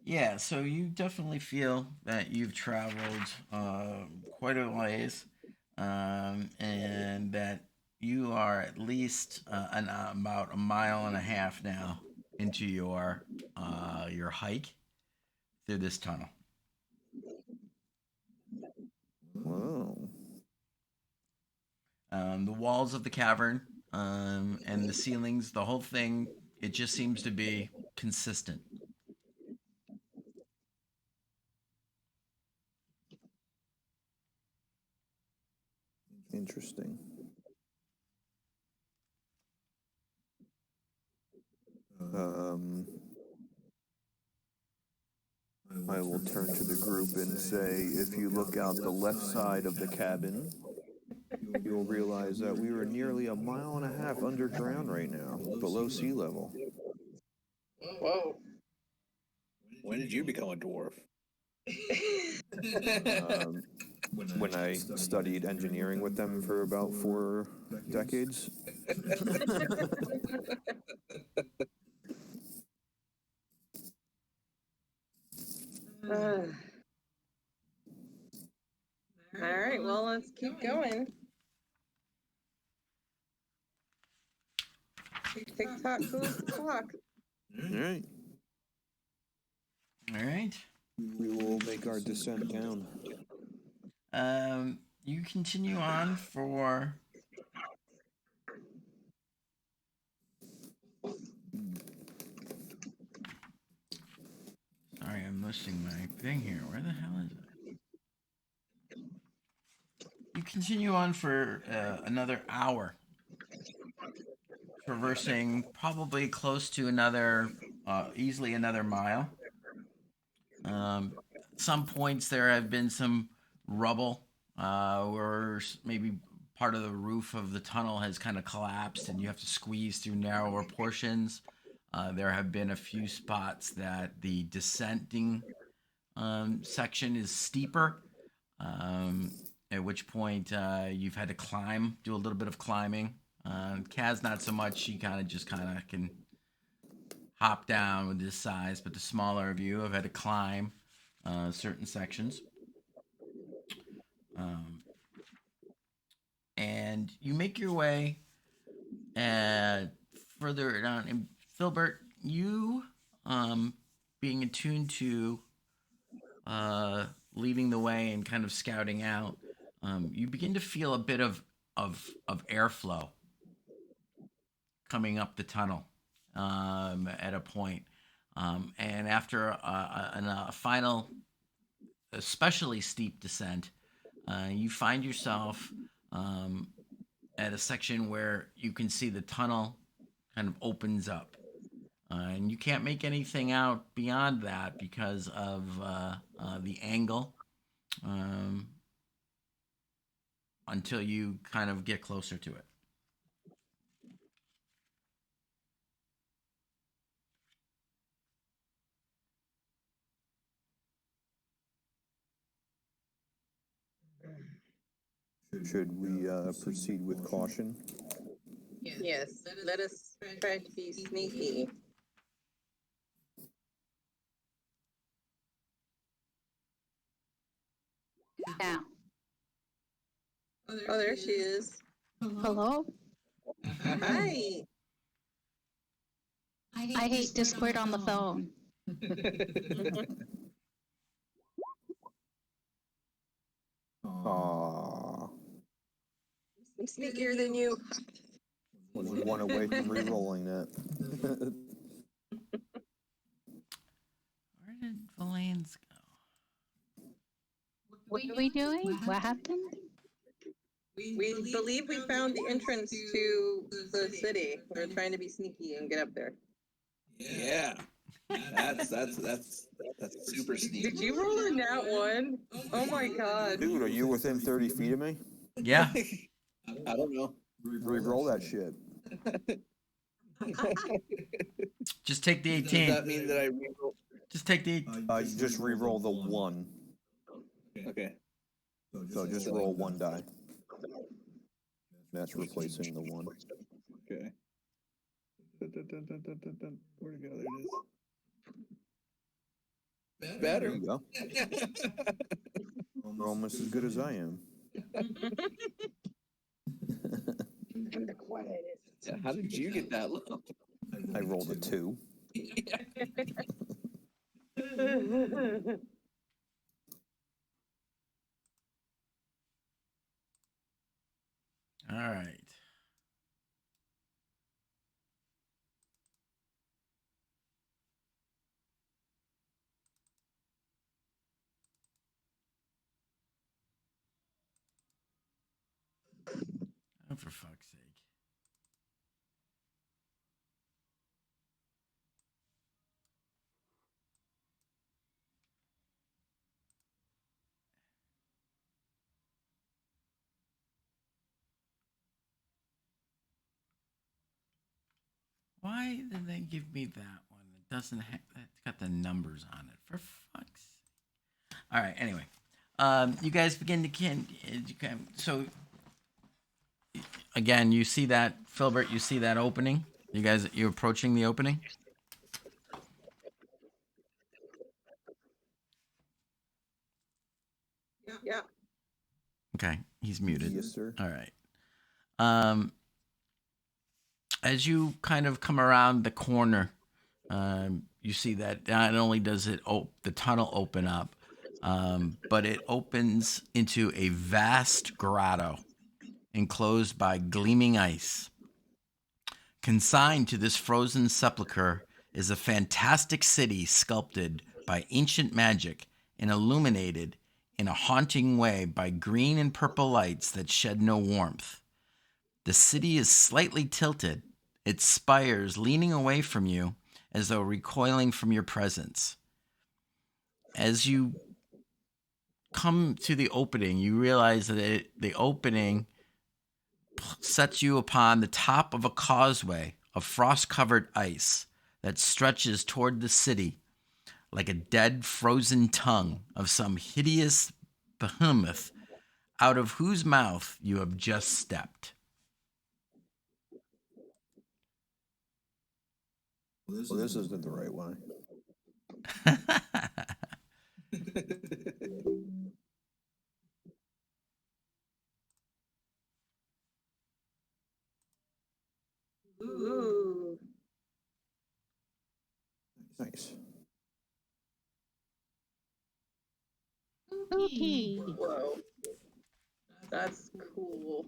Yeah, so you definitely feel that you've traveled quite a ways, and that you are at least about a mile and a half now into your hike through this tunnel. Whoa. The walls of the cavern and the ceilings, the whole thing, it just seems to be consistent. Interesting. I will turn to the group and say, if you look out the left side of the cabin, you'll realize that we are nearly a mile and a half underground right now, below sea level. Whoa. When did you become a dwarf? When I studied engineering with them for about 4 decades. All right, well, let's keep going. Tick tock, goes the clock. All right. All right. We will make our descent down. You continue on for. Sorry, I'm missing my thing here. Where the hell is it? You continue on for another hour, traversing probably close to easily another mile. Some points there have been some rubble, where maybe part of the roof of the tunnel has kind of collapsed, and you have to squeeze through narrower portions. There have been a few spots that the descending section is steeper, at which point you've had to do a little bit of climbing. Kaz, not so much. She kind of can hop down with this size, but the smaller of you have had to climb certain sections. And you make your way further down. And Filbert, you being attuned to leading the way and kind of scouting out, you begin to feel a bit of airflow coming up the tunnel at a point. And after a final, especially steep descent, you find yourself at a section where you can see the tunnel kind of opens up. And you can't make anything out beyond that because of the angle, until you kind of get closer to it. Should we proceed with caution? Yes, let us try to be sneaky. Now. Oh, there she is. Hello? Hi. I hate Discord on the phone. Aww. I'm sneakier than you. Was one away from re-rolling that. Where did Valane's go? What are we doing? What happened? We believe we found the entrance to the city. We're trying to be sneaky and get up there. Yeah. That's super sneaky. Did you roll a nat one? Oh my god. Dude, are you within 30 feet of me? Yeah. I don't know. Re-roll that shit. Just take the Does 18. that mean that I reroll? Just take the. You just re-roll the 1. Okay. So just roll 1 die. That's replacing the 1. Okay. Where'd it go? There it is. There Better. you go. You're almost as good as I am. I'm the quietest. Yeah, how did you get that low? I rolled a 2. All right. Oh, for fuck's sake. Why did they give me that one? It doesn't have. It's got the numbers on it. For fuck's sake. All right. Anyway, you guys begin to so again, you see that Filbert. You see that opening. You guys, you're approaching the opening. Yeah. Okay, he's muted. Yes, sir. All right. As you kind of come around the corner, you see that not only does the tunnel open up, but it opens into a vast grotto enclosed by gleaming ice. Consigned to this frozen sepulchre is a fantastic city sculpted by ancient magic and illuminated in a haunting way by green and purple lights that shed no warmth. The city is slightly tilted, its spires leaning away from you as though recoiling from your presence. As you come to the opening, you realize that the opening sets you upon the top of a causeway of frost-covered ice that stretches toward the city like a dead, frozen tongue of some hideous behemoth out of whose mouth you have just stepped. Well, this isn't the right way. Ooh. Nice. Spooky. Whoa. That's cool.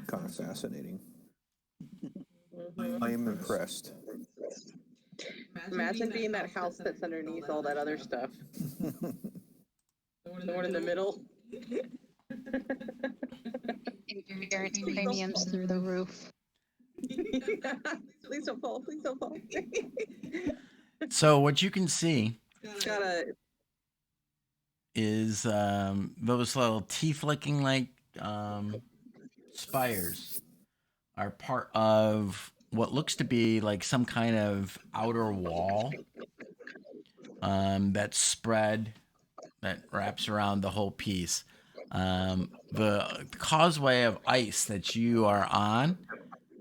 Kind of fascinating. Mhm. I am impressed. Imagine being that house that's underneath all that other stuff. The one in the middle. Insurance premiums through the roof. Please don't fall. Please don't fall. So what you can see Gotta. is those little teeth-licking like spires are part of what looks to be like some kind of outer wall that's spread that wraps around the whole piece. The causeway of ice that you are on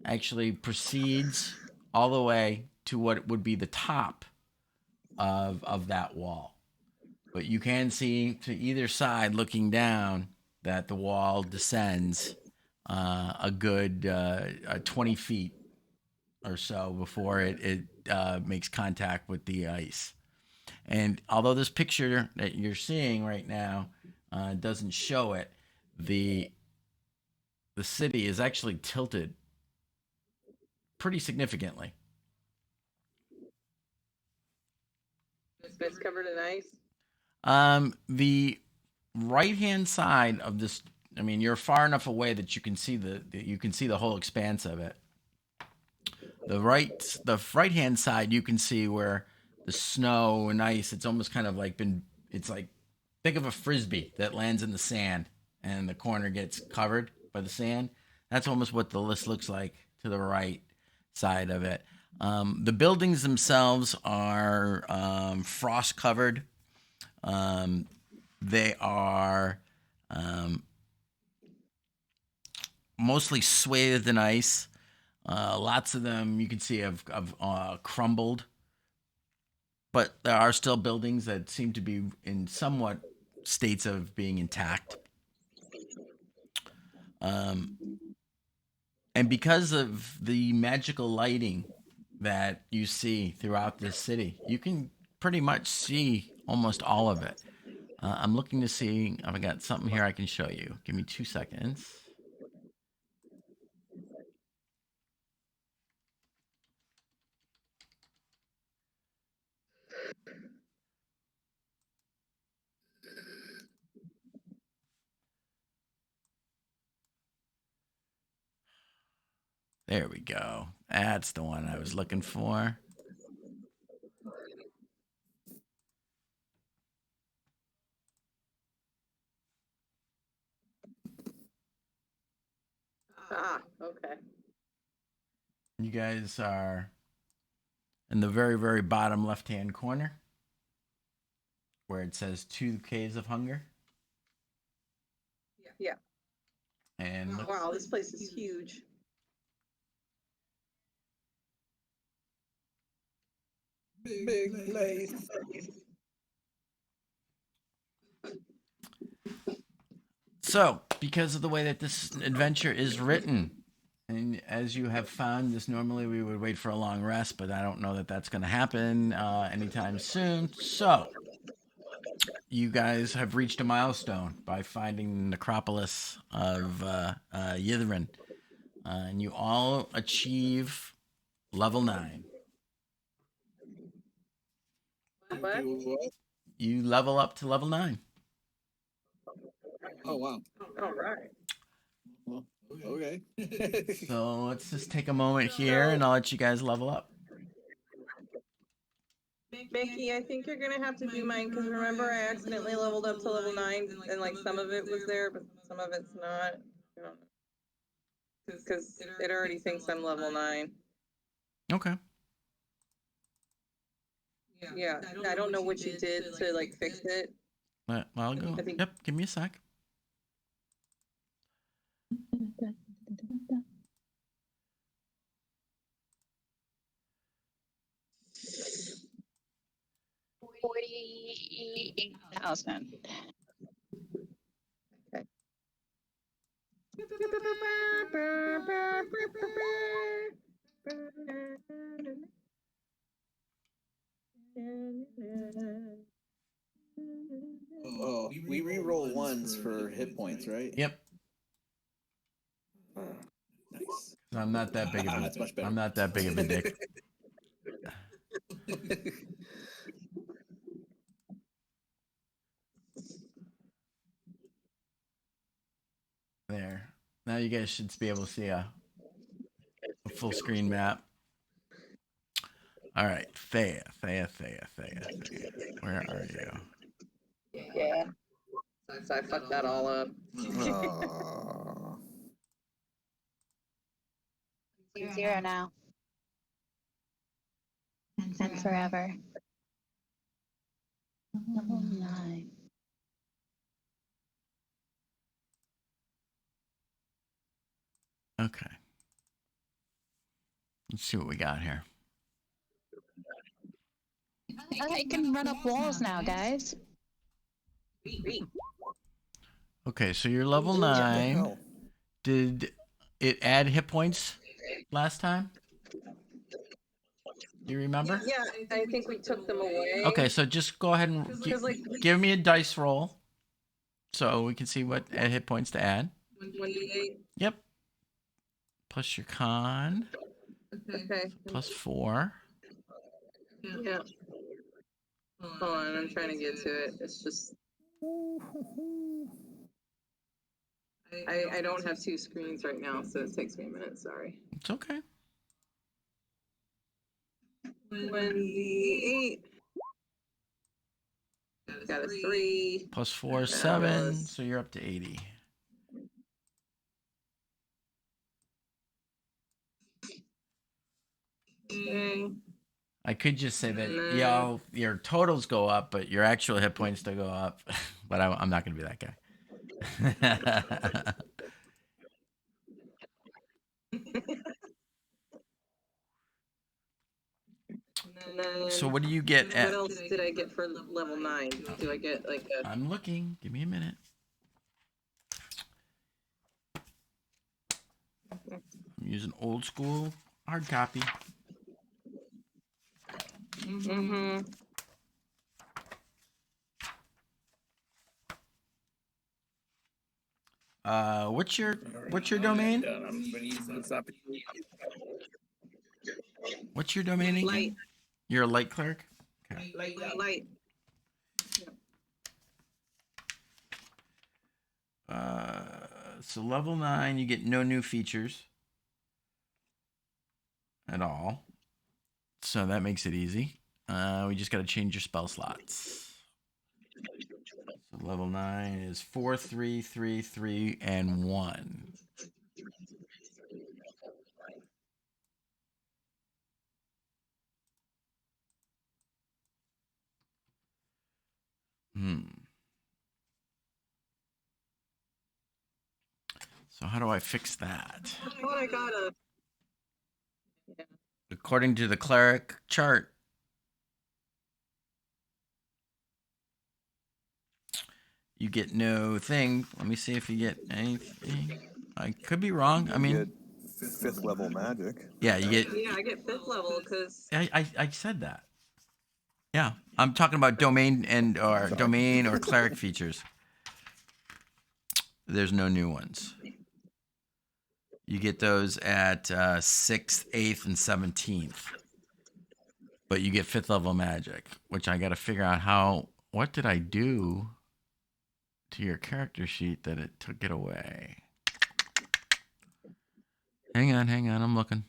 actually proceeds all the way to what would be the top of that wall. But you can see to either side looking down that the wall descends a good 20 feet or so before it makes contact with the ice. And although this picture that you're seeing right now doesn't show it, the the city is actually tilted pretty significantly. It's covered in ice. The right hand side of this, I mean, you're far enough away that you can see you can see the whole expanse of it. The right hand side, you can see where the snow and ice. It's almost kind of like been. It's like think of a frisbee that lands in the sand and the corner gets covered by the sand. That's almost what the list looks like to the right side of it. The buildings themselves are frost covered. They are mostly swathed in ice. Lots of them you can see have crumbled, but there are still buildings that seem to be in somewhat states of being intact. And because of the magical lighting that you see throughout this city, you can pretty much see almost all of it. I'm looking to see if I got something here I can show you. Give me 2 seconds. There we go. That's the one I was looking for. Ah, okay. You guys are in the very, very bottom left-hand corner where it says 2 Caves of Hunger. Yeah. And look, Wow, this place is huge. Big place. so, because of the way that this adventure is written, and as you have found, this normally we would wait for a long rest, but I don't know that that's going to happen anytime soon. So, you guys have reached a milestone by finding the necropolis of Yithrin. And you all achieve level 9. What? You level up to level 9. Oh wow. All right. Well, okay. So let's just take a moment here and I'll let you guys level up. Mickey, I think you're gonna have to do mine because remember I accidentally leveled up to level 9 and like some of it was there, but some of it's not. I don't know. Because it already thinks I'm level 9. Okay. Yeah, I don't know what you did to like fix it. Well, I'll go. I think- Yep, give me a sec. $48,000. Oh, we re-roll ones for hit points, right? Yep. Nice. I'm not that big of a. That's much better. I'm not that big of a dick. There. Now you guys should be able to see a full screen map. All right, Thea. Where are you? Yeah. So I fucked that all up. Aw. 0 now. And forever. Level 9. Okay. Let's see what we got here. I can run up walls now, guys. Okay, so you're level What the 9. hell? Did it add hit points last time? Do you remember? Yeah, I think we took them away. Okay, so just go ahead and give me a dice roll so we can see what hit points to add. 1d8. Yep. Plus your con. Okay. Plus 4. Yeah. Hold on, I'm trying to get to it. It's just I don't have 2 screens right now, so it takes me a minute. Sorry. It's okay. 1d8. Got a 3. Plus 4 is 7, Fabulous. so you're up to 80. Okay. I could just say that No. your totals go up, but your actual hit points don't go up. But I'm not going to be that guy. And then, So what do you get at? what else did I get for level 9? Do I get like a... I'm looking. Give me a minute. I'm using old school hard copy. Mm-hmm. What's your domain? What's your domain again? Light. You're a light cleric? Okay. Light. So level 9, you get no new features at all. So that makes it easy. We just got to change your spell slots. So level 9 is 4, 3, 3, 3, and 1. So how do I fix that? I thought I got a... Yeah. According to the cleric chart, you get no thing. Let me see if you get anything. I could be wrong. I mean, Get 5th level magic. yeah, you get. Yeah, I get 5th level because... I said that. Yeah, I'm talking about domain or cleric features. There's no new ones. You get those at 6th, 8th, and 17th. But you get 5th level magic, which I got to figure out what did I do to your character sheet that it took it away. Hang on, I'm looking.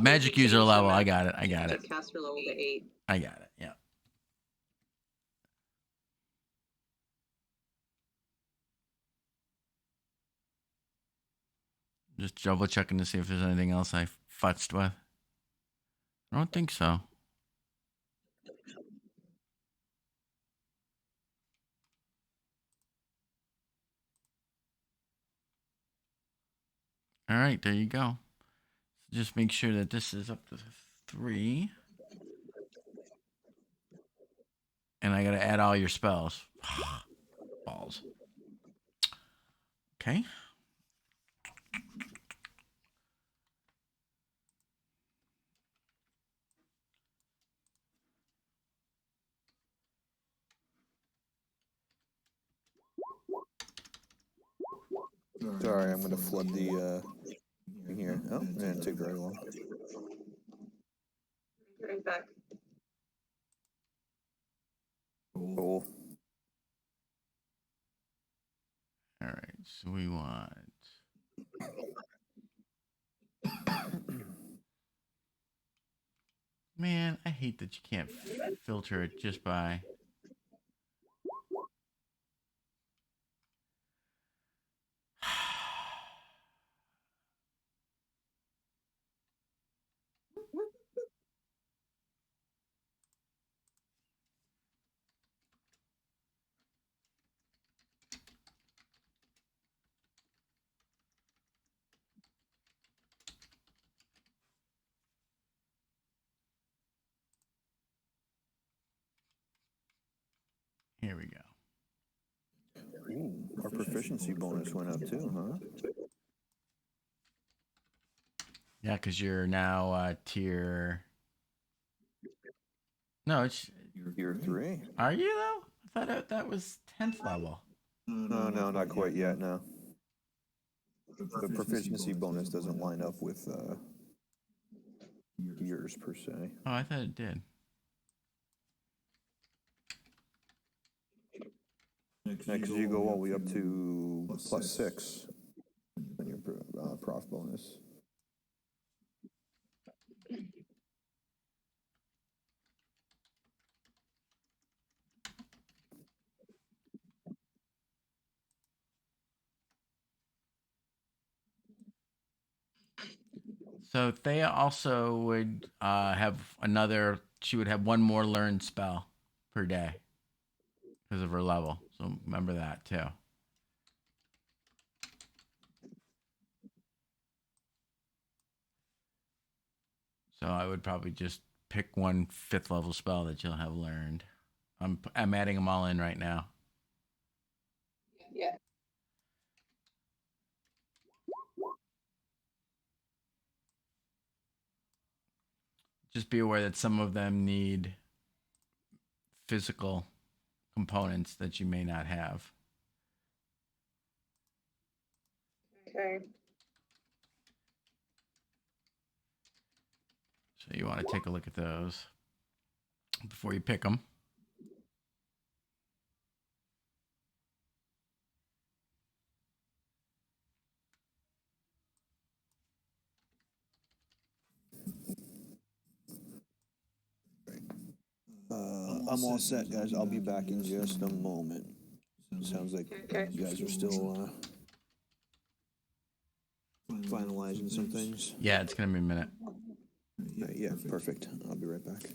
Magic user level, I got it. Caster level to 8. I got it, yeah. Just double checking to see if there's anything else I futzed with. I don't think so. All right, there you go. Just make sure that this is up to 3. And I got to add all your spells. Balls. Okay. Sorry, I'm going to flood the thing here. Oh, it didn't take very long. Right back. Cool. All right, so we want... Man, I hate that you can't filter it just by... Our proficiency bonus went up too, huh? Yeah, because you're now tier. No, it's. Tier 3. Are you though? I thought that was 10th level. No, not quite yet. No. The proficiency bonus doesn't line up with yours per se. Oh, I thought it did. Because you go all the way up to +6 on your prof bonus. So Thea also would have another. She would have one more learned spell per day because of her level. So remember that too. So I would probably just pick one 5th level spell that you'll have learned. I'm adding them all in right now. Yeah. Just be aware that some of them need physical components that you may not have. Okay. So you want to take a look at those before you pick them. I'm all set, guys. I'll be back in just a moment. Sounds like Okay. you guys are still finalizing some things. Yeah, it's going to be a minute. Yeah, perfect. I'll be right back.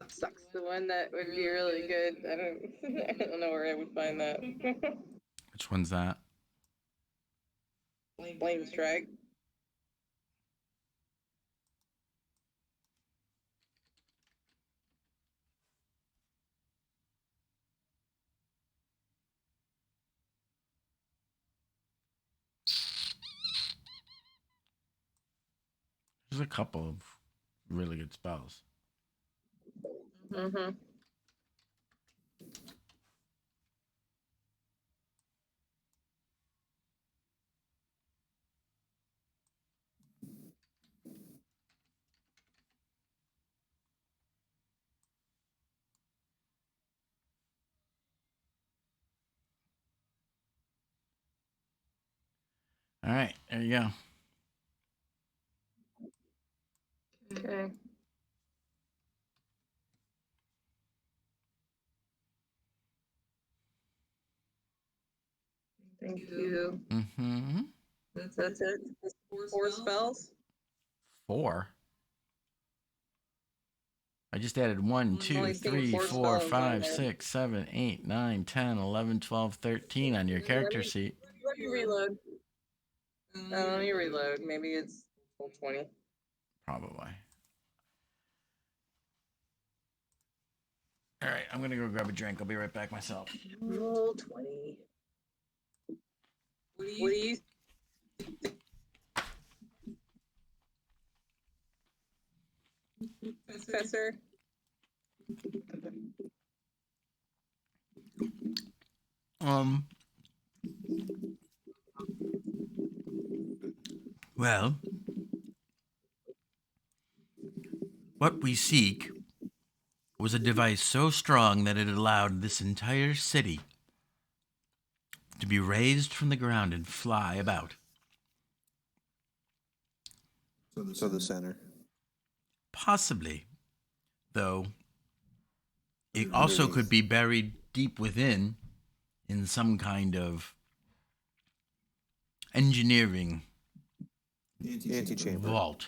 Sucks. The one that would be really good. I don't. I don't know where I would find that. Which one's that? Flame strike. There's a couple of really good spells. Mm-hmm. All right, there you go. Okay. Thank you. Mm-hmm. That's it. 4 spells. 4. I just added 1, 2, Only seeing 3, 4 4, spells on 5, there. 6, 7, 8, 9, 10, 11, 12, 13 on your character sheet. Let me reload. Let me reload. Maybe it's full 20. Probably. All right, I'm going to go grab a drink. I'll be right back myself. Roll 20. What do you Professor? Well, what we seek was a device so strong that it allowed this entire city to be raised from the ground and fly about. So the center. Possibly, though, it also could be buried deep within in some kind of engineering Antechamber. vault.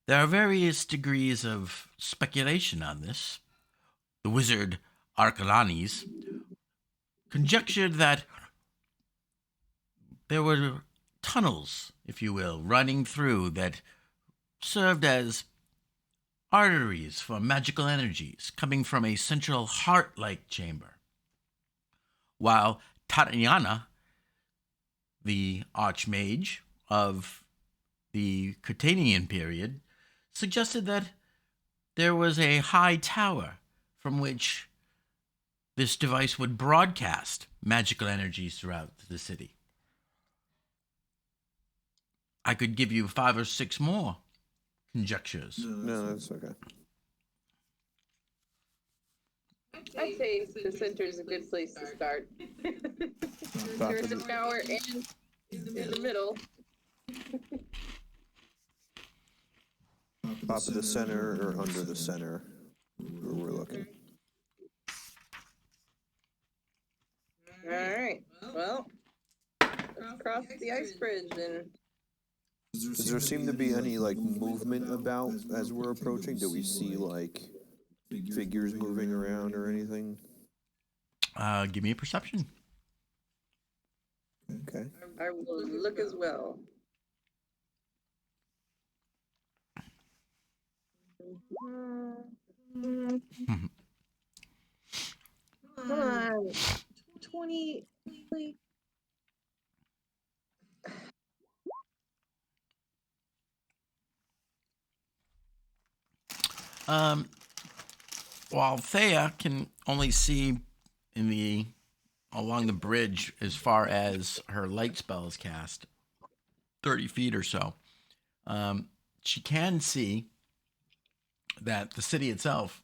There are various degrees of speculation on this. The wizard Arcalanes conjectured that there were tunnels, if you will, running through that served as arteries for magical energies coming from a central heart-like chamber, while Tatiana, the archmage of the Catanian period, suggested that there was a high tower from which this device would broadcast magical energies throughout the city. I could give you 5 or 6 more conjectures. No, that's okay. I'd say the center is a good place to start. Top There's of a tower and in the middle. Top of the center or under the center where we're looking. All right. Well, let's cross the ice bridge and. Does there seem to be any like movement about as we're approaching? Do we see like figures moving around or anything? Give me a perception. Okay. I will look as well. Come on. 20. While Thea can only see along the bridge as far as her light spell is cast, 30 feet or so, she can see that the city itself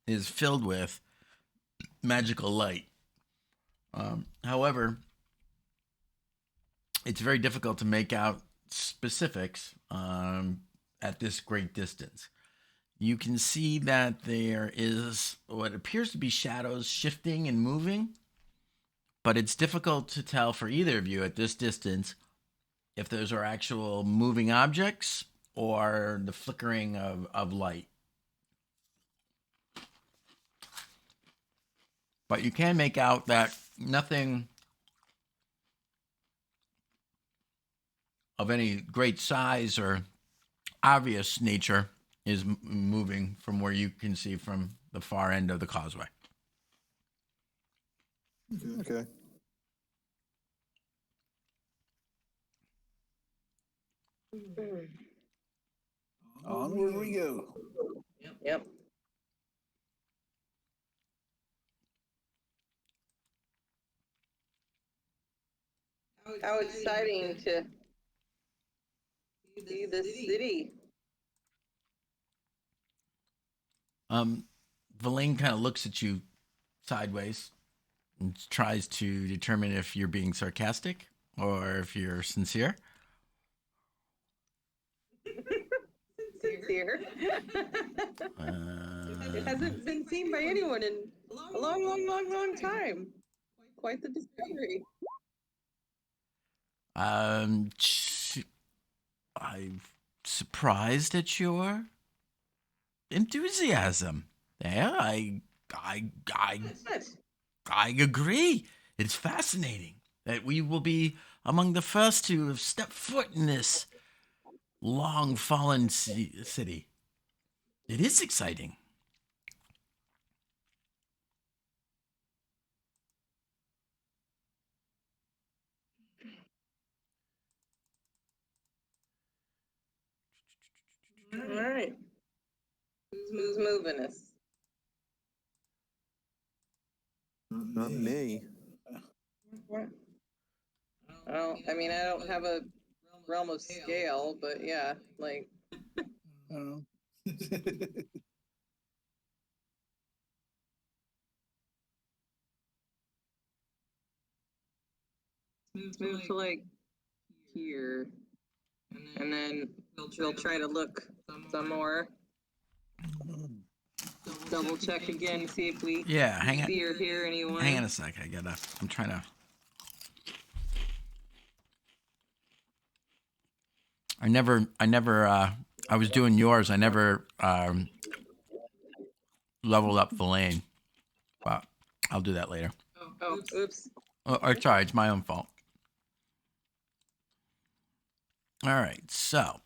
is filled with magical light. However, it's very difficult to make out specifics at this great distance. You can see that there is what appears to be shadows shifting and moving, but it's difficult to tell for either of you at this distance if those are actual moving objects or the flickering of light. But you can make out that nothing of any great size or obvious nature is moving from where you can see from the far end of the causeway. Okay. Onward we go. Yep. How exciting to see the city. Verlaine kind of looks at you sideways and tries to determine if you're being sarcastic or if you're sincere. Sincere. It hasn't been seen by anyone in a long time. Quite the discovery. I'm surprised at your enthusiasm. Yeah, I agree. It's fascinating that we will be among the first to have stepped foot in this long fallen city. It is exciting. All right. Who's moving us? Not me. Oh, I mean, I don't have a realm of scale, but yeah, like. Oh. Move to like here, and then we'll try to look some more. Double check again, see if we hang on. see or hear anyone. Hang on a sec. I'm trying to. I never I was doing yours. I never leveled up the lane, but I'll do that later. Oh, oops. Oh, sorry, it's my own fault. All right, so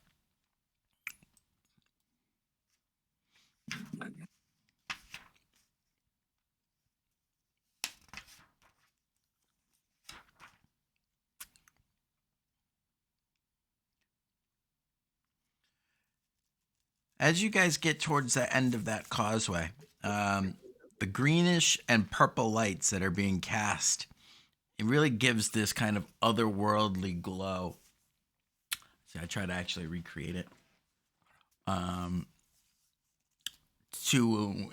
as you guys get towards the end of that causeway, the greenish and purple lights that are being cast, it really gives this kind of otherworldly glow. See, I try to actually recreate it. To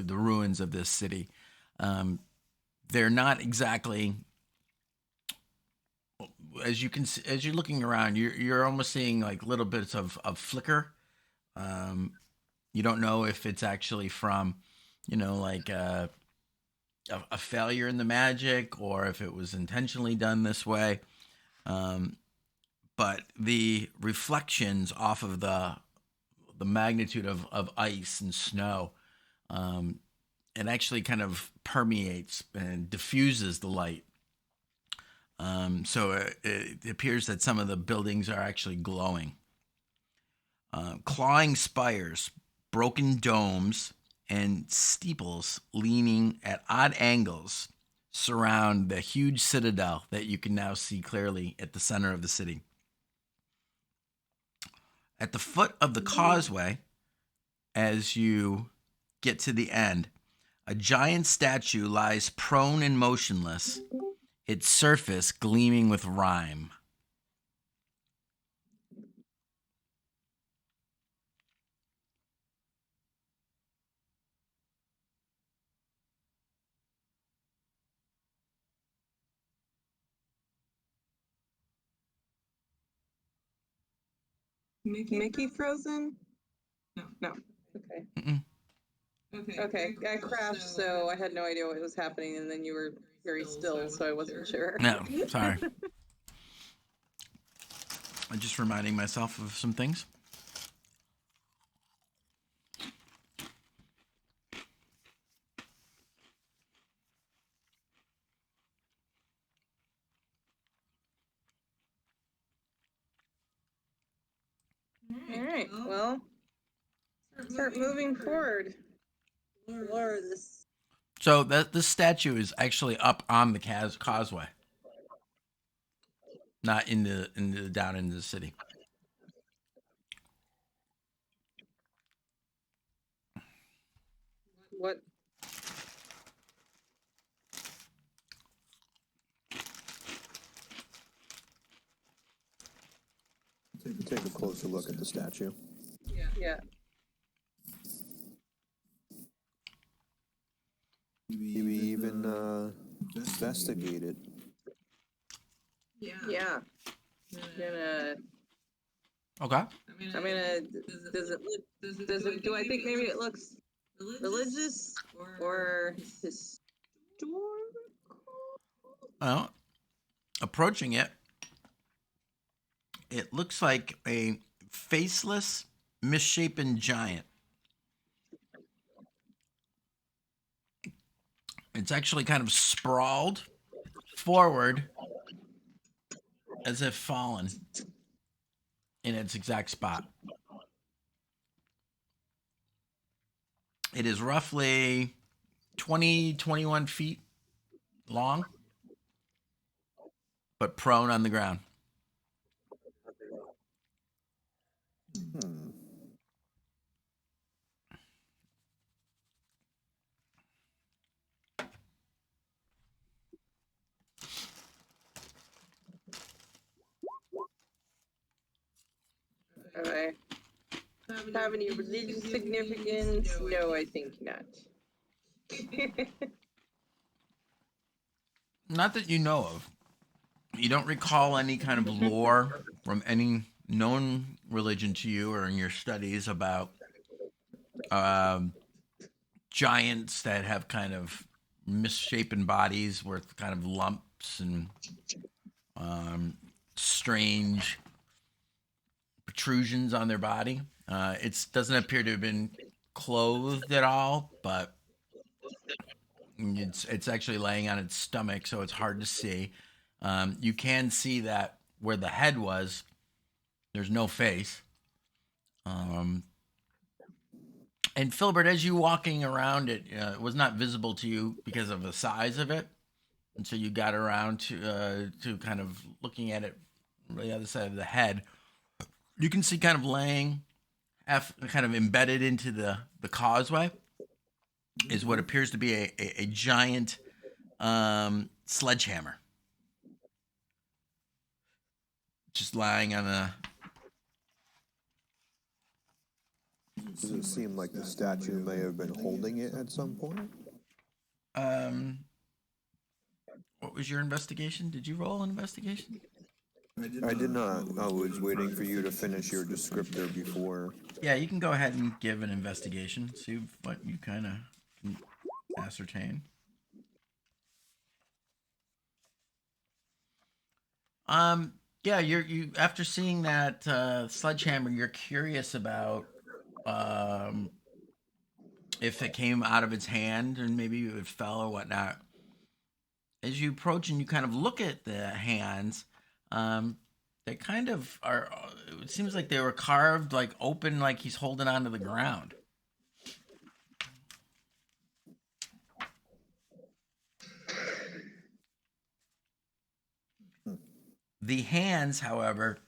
the ruins of this city. They're not exactly, as you can see, as you're looking around, you're almost seeing like little bits of flicker. You don't know if it's actually from, like a failure in the magic, or if it was intentionally done this way. But the reflections off of the magnitude of ice and snow, it actually kind of permeates and diffuses the light. So it appears that some of the buildings are actually glowing. Clawing spires, broken domes, and steeples leaning at odd angles surround the huge citadel that you can now see clearly at the center of the city. At the foot of the causeway, as you get to the end, a giant statue lies prone and motionless, its surface gleaming with rime. Mickey frozen? No. Okay. Mm-mm. Okay. I crashed, so I had no idea what was happening, and then you were very still, so I wasn't sure. No, sorry. I'm just reminding myself of some things. All right. Well, start moving forward. Explore this. So this statue is actually up on the causeway, not down into the city. What? Take a closer look at the statue. Yeah. Maybe even investigate it. Yeah. Gonna. Okay. I'm gonna. Does it look? Does it? Do I think maybe it looks religious or historical? Well, approaching it, it looks like a faceless, misshapen giant. It's actually kind of sprawled forward as if fallen in its exact spot. It is roughly 20, 21 feet long, but prone on the ground. Okay. Have any religious significance? No, I think not. Not that you know of. You don't recall any kind of lore from any known religion to you or in your studies about giants that have kind of misshapen bodies with kind of lumps and strange protrusions on their body. It doesn't appear to have been clothed at all, but it's actually laying on its stomach, so it's hard to see. You can see that where the head was, there's no face. And Filbert, as you walking around it, it was not visible to you because of the size of it, and so you got around to kind of looking at it from the other side of the head. You can see kind of laying, kind of embedded into the causeway, is what appears to be a giant sledgehammer, just lying on a. Does it seem like the statue may have been holding it at some point? What was your investigation? Did you roll an investigation? I did not. I was waiting for you to finish your descriptor before. Yeah, you can go ahead and give an investigation. See what you kind of can ascertain. Yeah, you after seeing that sledgehammer, you're curious about if it came out of its hand and maybe it fell or whatnot. As you approach and you kind of look at the hands, they kind of are. It seems like they were carved like open, like he's holding onto the ground. The hands, however,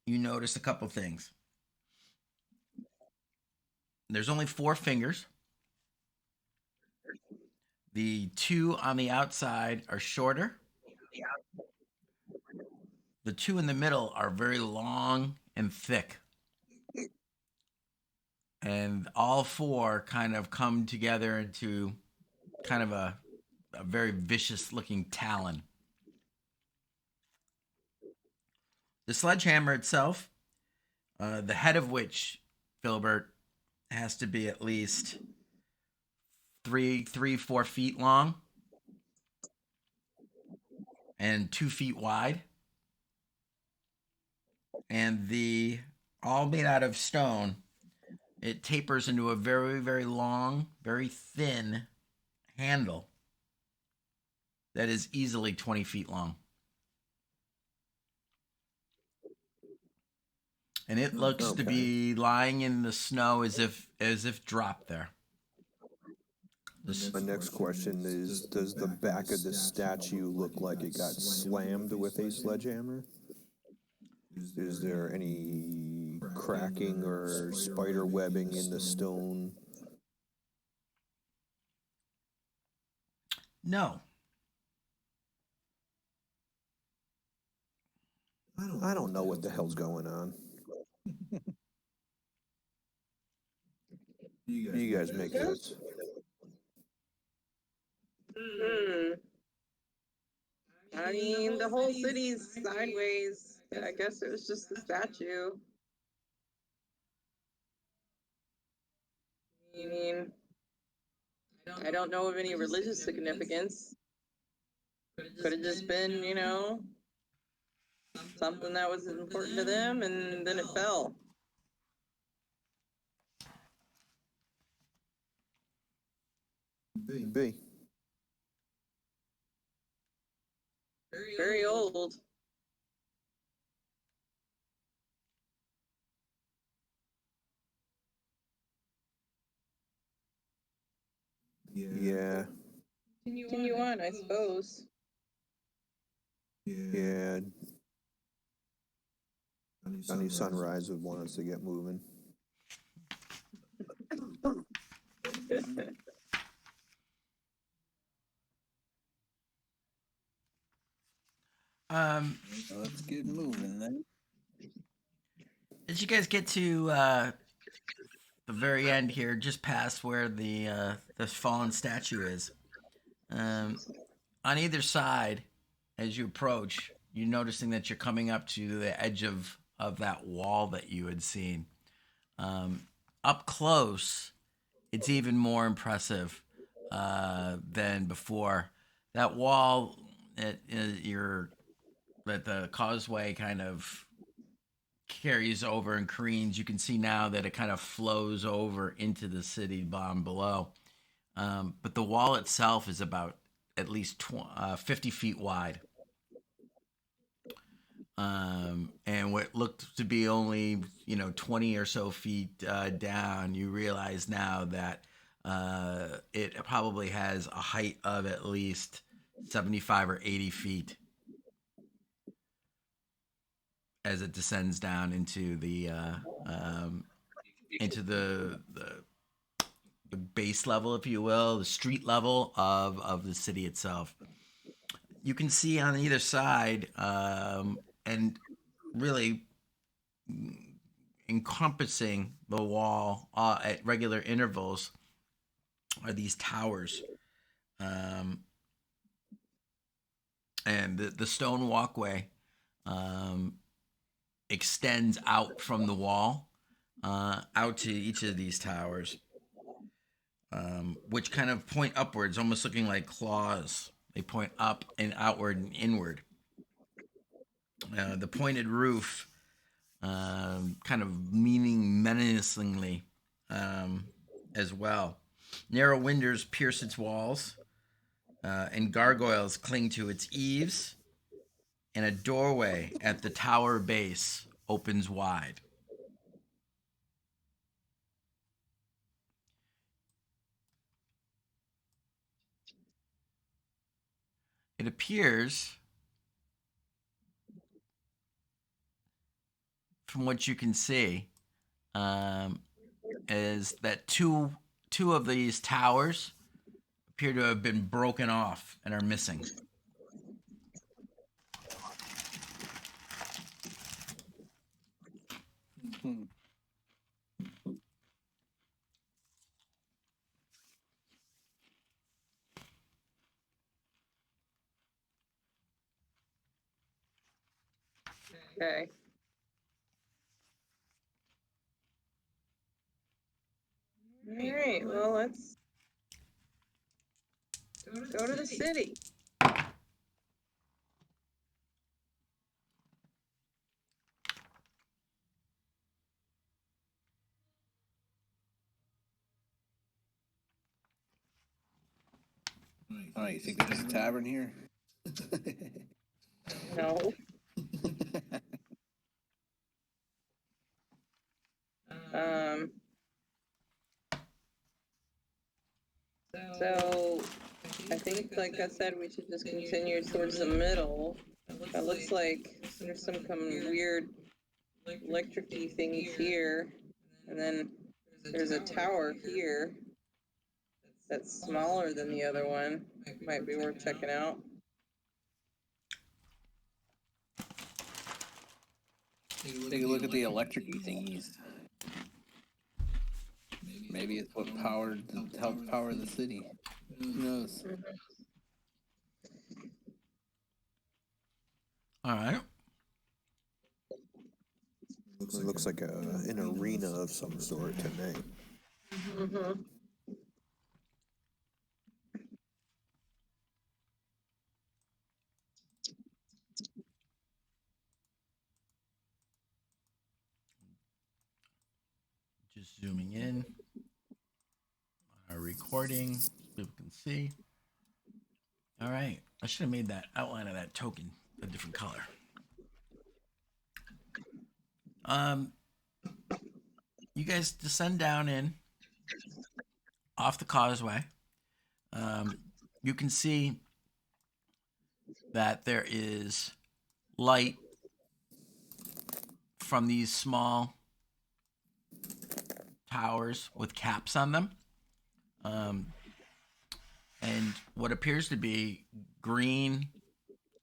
you notice a couple things. There's only 4 fingers. The 2 on the outside are shorter. The 2 in the middle are very long and thick. And all 4 kind of come together into kind of a very vicious looking talon. The sledgehammer itself, the head of which, Filbert, has to be at least 4 feet long and 2 feet wide. And all made out of stone, it tapers into a very, very long, very thin handle that is easily 20 feet long. And it looks to be lying in the snow as if dropped there. My next question is, does the back of the statue look like it got slammed with a sledgehammer? Is there any cracking or spider webbing in the stone? No. I don't know what the hell's going on. You guys make this. I mean, the whole city's sideways. I guess it was just the statue. I mean, I don't know of any religious significance. Could have just been, something that was important to them, and then it fell. B. Very old. Yeah. Continue on, I suppose. Yeah. Sunny Sunrise would want us to get moving. Let's get moving then. As you guys get to the very end here, just past where the fallen statue is, on either side, as you approach, you're noticing that you're coming up to the edge of that wall that you had seen. Up close, it's even more impressive than before. That wall that the causeway kind of carries over and careens. You can see now that it kind of flows over into the city bomb below. But the wall itself is about at least 50 feet wide. And what looked to be only 20 or so feet down, you realize now that it probably has a height of at least 75 or 80 feet as it descends down into the base level, if you will, the street level of the city itself. You can see on either side, and really encompassing the wall at regular intervals, are these towers. And the stone walkway extends out from the wall out to each of these towers, which kind of point upwards, almost looking like claws. They point up and outward and inward. The pointed roof, kind of meaning menacingly, as well. Narrow windows pierce its walls, and gargoyles cling to its eaves, and a doorway at the tower base opens wide. It appears, from what you can see, is that two of these towers appear to have been broken off and are missing. Okay. All right. Well, let's go to the city. All right, you think there's a tavern here? No. Um. So I think, like I said, we should just continue towards the middle. It looks like there's some weird electric-y thingies here, and then there's a tower here that's smaller than the other one. Might be worth checking out. Take a look at the electric thingies. Maybe it's what helped power the city. Who knows? All right. It looks like an arena of some sort to me. Mm-hmm. Just zooming in on our recording so people can see. All right. I should have made that outline of that token a different color. You guys descend down in off the causeway. You can see that there is light from these small towers with caps on them, and what appears to be green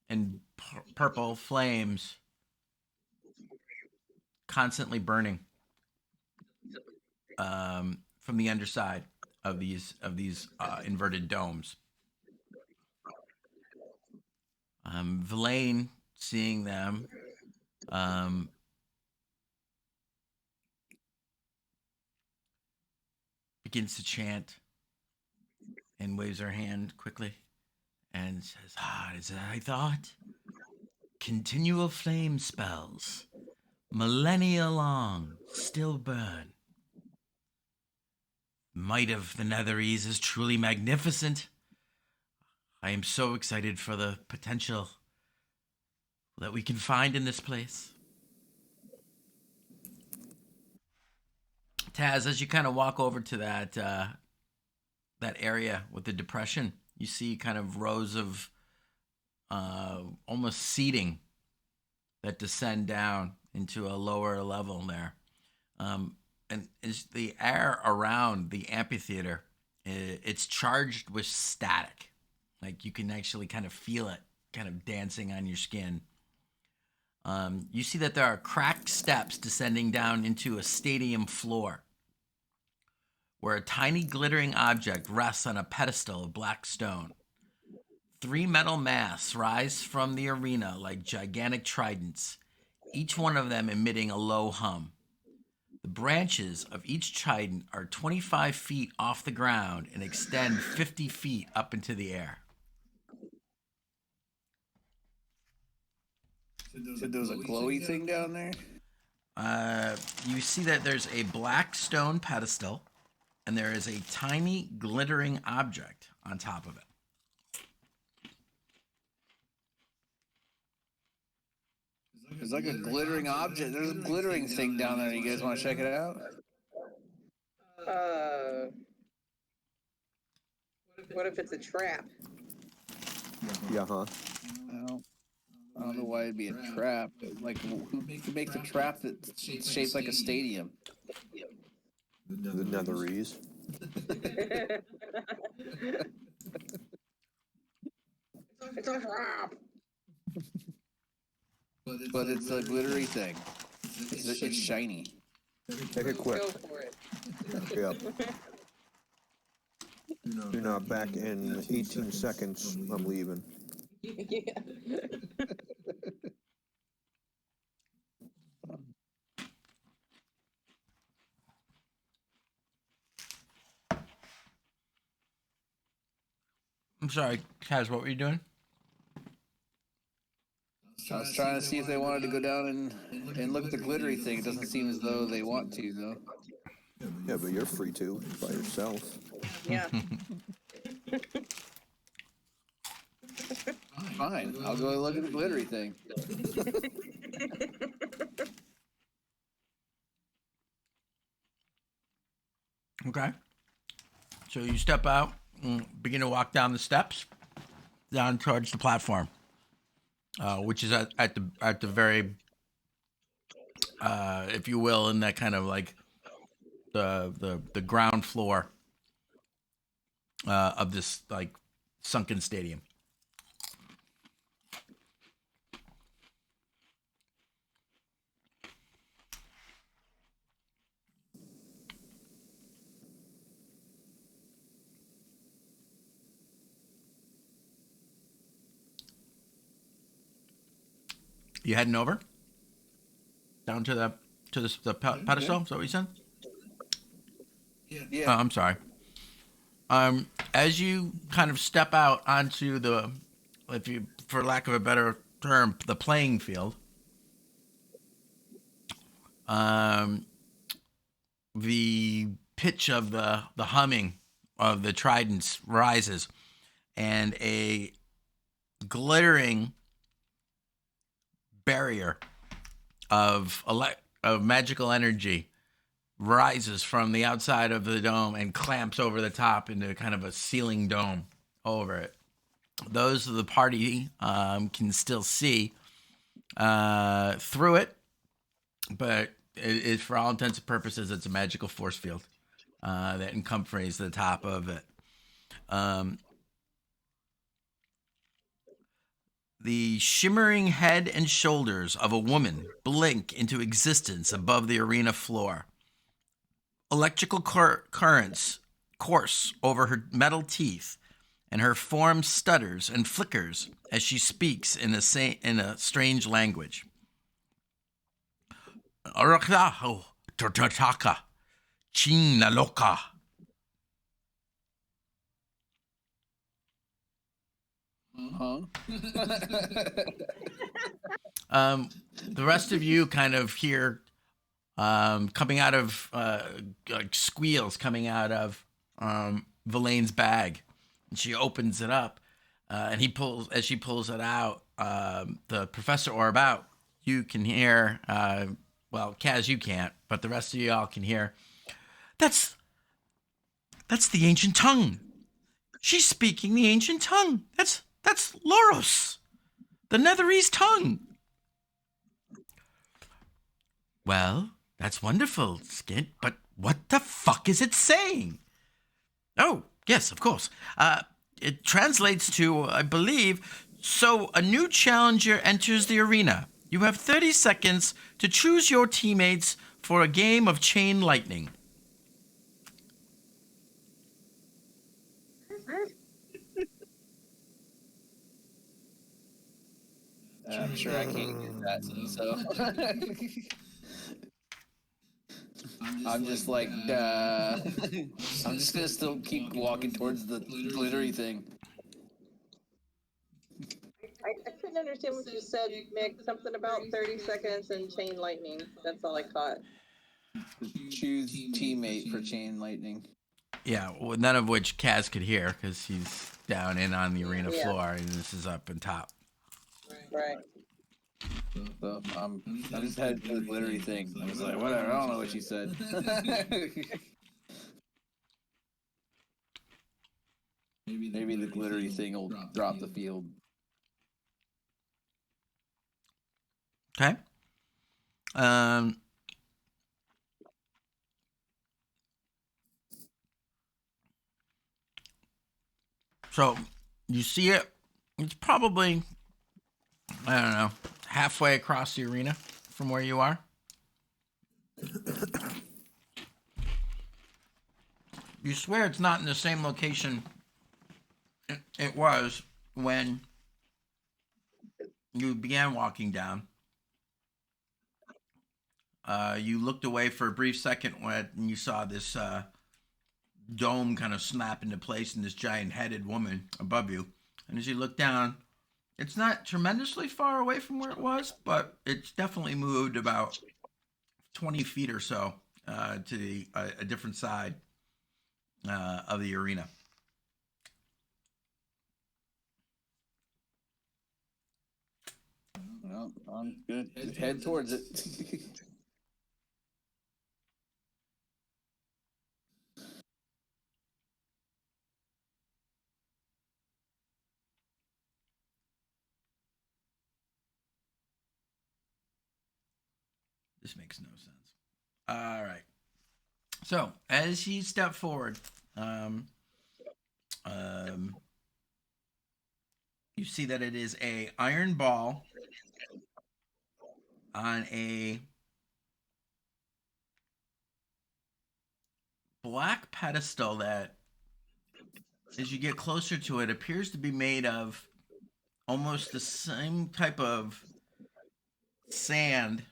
and purple flames constantly burning from the underside of these inverted domes. Verlaine, seeing them, begins to chant and waves her hand quickly and says, as I thought, continual flame spells millennia long, still burn. Might of the Netherese is truly magnificent. I am so excited for the potential that we can find in this place. Taz, as you kind of walk over to that area with the depression, you see kind of rows of almost seating that descend down into a lower level there. And is the air around the amphitheater, it's charged with static. Like you can actually kind of feel it kind of dancing on your skin. You see that there are cracked steps descending down into a stadium floor where a tiny glittering object rests on a pedestal of black stone. 3 metal masts rise from the arena like gigantic tridents, each one of them emitting a low hum. The branches of each trident are 25 feet off the ground and extend 50 feet up into the air. So there was a glowy thing down there? You see that there's a black stone pedestal, and there is a tiny glittering object on top of it. There's like a glittering object. There's a glittering thing down there. You guys want to check it out? What if it's a trap? Yeah, huh? I don't know why it'd be a trap. Like, who makes a trap that's shaped like a stadium? The Netherese. It's a trap. But it's a glittery thing. It's shiny. Take it quick. Go for it. Yep. Do not back in 18 seconds. I'm leaving. Yeah. I'm sorry, Kaz, what were you doing? I was trying to see if they wanted to go down and look at the glittery thing. It doesn't seem as though they want to, though. Yeah, but you're free to by yourself. Yeah. Fine, I'll go look at the glittery thing. Okay. So you step out and begin to walk down the steps down towards the platform, which is at the very, if you will, in that kind of like the ground floor of this like sunken stadium. You heading over down to the pedestal? Is that what you said? Yeah. Oh, I'm sorry. As you kind of step out onto the, if you, for lack of a better term, the playing field, the pitch of the humming of the tridents rises, and a glittering barrier of magical energy rises from the outside of the dome and clamps over the top into kind of a ceiling dome over it. Those of the party can still see through it, but it, for all intents and purposes, it's a magical force field that encompasses the top of it. The shimmering head and shoulders of a woman blink into existence above the arena floor. Electrical currents course over her metal teeth, and her form stutters and flickers as she speaks in a strange language. Araklahu Totataka China Loka. Huh? the rest of you kind of hear coming out of like squeals coming out of Verlaine's bag, and she opens it up, and as she pulls it out, the Professor Orb out. You can hear, well, Kaz, you can't, but the rest of you all can hear. That's the ancient tongue. She's speaking the ancient tongue. That's Loros, the Netherese tongue. Well, that's wonderful, Skint, but what the fuck is it saying? Oh, yes, of course. It translates to, I believe, so a new challenger enters the arena. You have 30 seconds to choose your teammates for a game of chain lightning. I'm sure I can't get that, so I'm just like, I'm just gonna still keep walking towards the glittery thing. I couldn't understand what you said, Mick. Something about 30 seconds and chain lightning. That's all I caught. Choose teammate for chain lightning. Yeah, well, none of which Kaz could hear because he's down in on the arena floor, and this is up and top. Right. So I'm just headed to the glittery thing. I was like, whatever. I don't know what she said. Maybe the glittery thing will drop the field. Okay. So you see it. It's probably, I don't know, halfway across the arena from where you are. You swear it's not in the same location it was when you began walking down. You looked away for a brief second when you saw this dome kind of snap into place and this giant-headed woman above you. And as you look down, it's not tremendously far away from where it was, but it's definitely moved about 20 feet or so to a different side of the arena. Well, I'm good. Head towards it. This makes no sense. All right. So as you step forward, you see that it is a iron ball on a black pedestal that, as you get closer to it, appears to be made of almost the same type of sand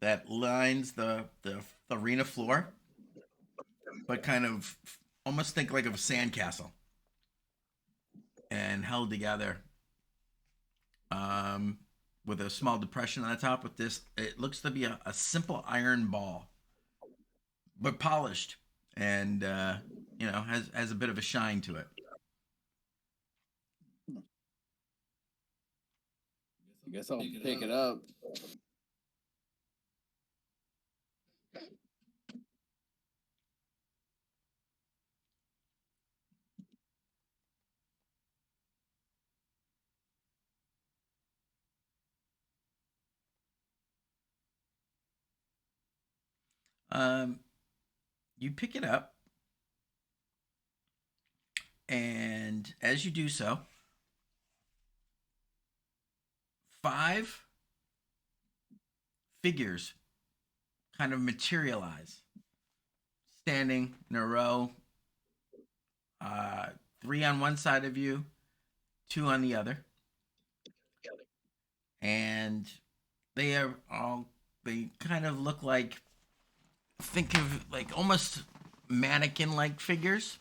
that lines the arena floor, but kind of almost think like of a sandcastle, and held together with a small depression on the top. With this, it looks to be a simple iron ball, but polished, and has a bit of a shine to it. I guess I'll pick it up. You pick it up, and as you do so, 5 figures kind of materialize, standing in a row, 3 on one side of you, 2 on the other, and they kind of look like, think of like almost mannequin-like figures,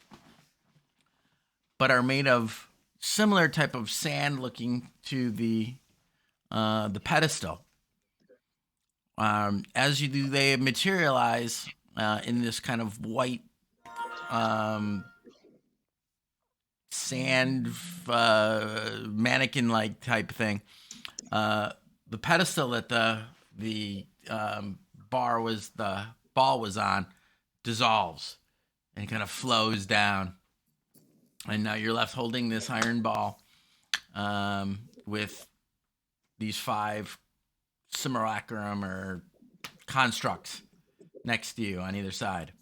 but are made of similar type of sand looking to the pedestal. As you do, they materialize in this kind of white sand mannequin-like type thing. The pedestal that the ball was on dissolves and kind of flows down, and now you're left holding this iron ball with these 5 simulacrum or constructs next to you on either side.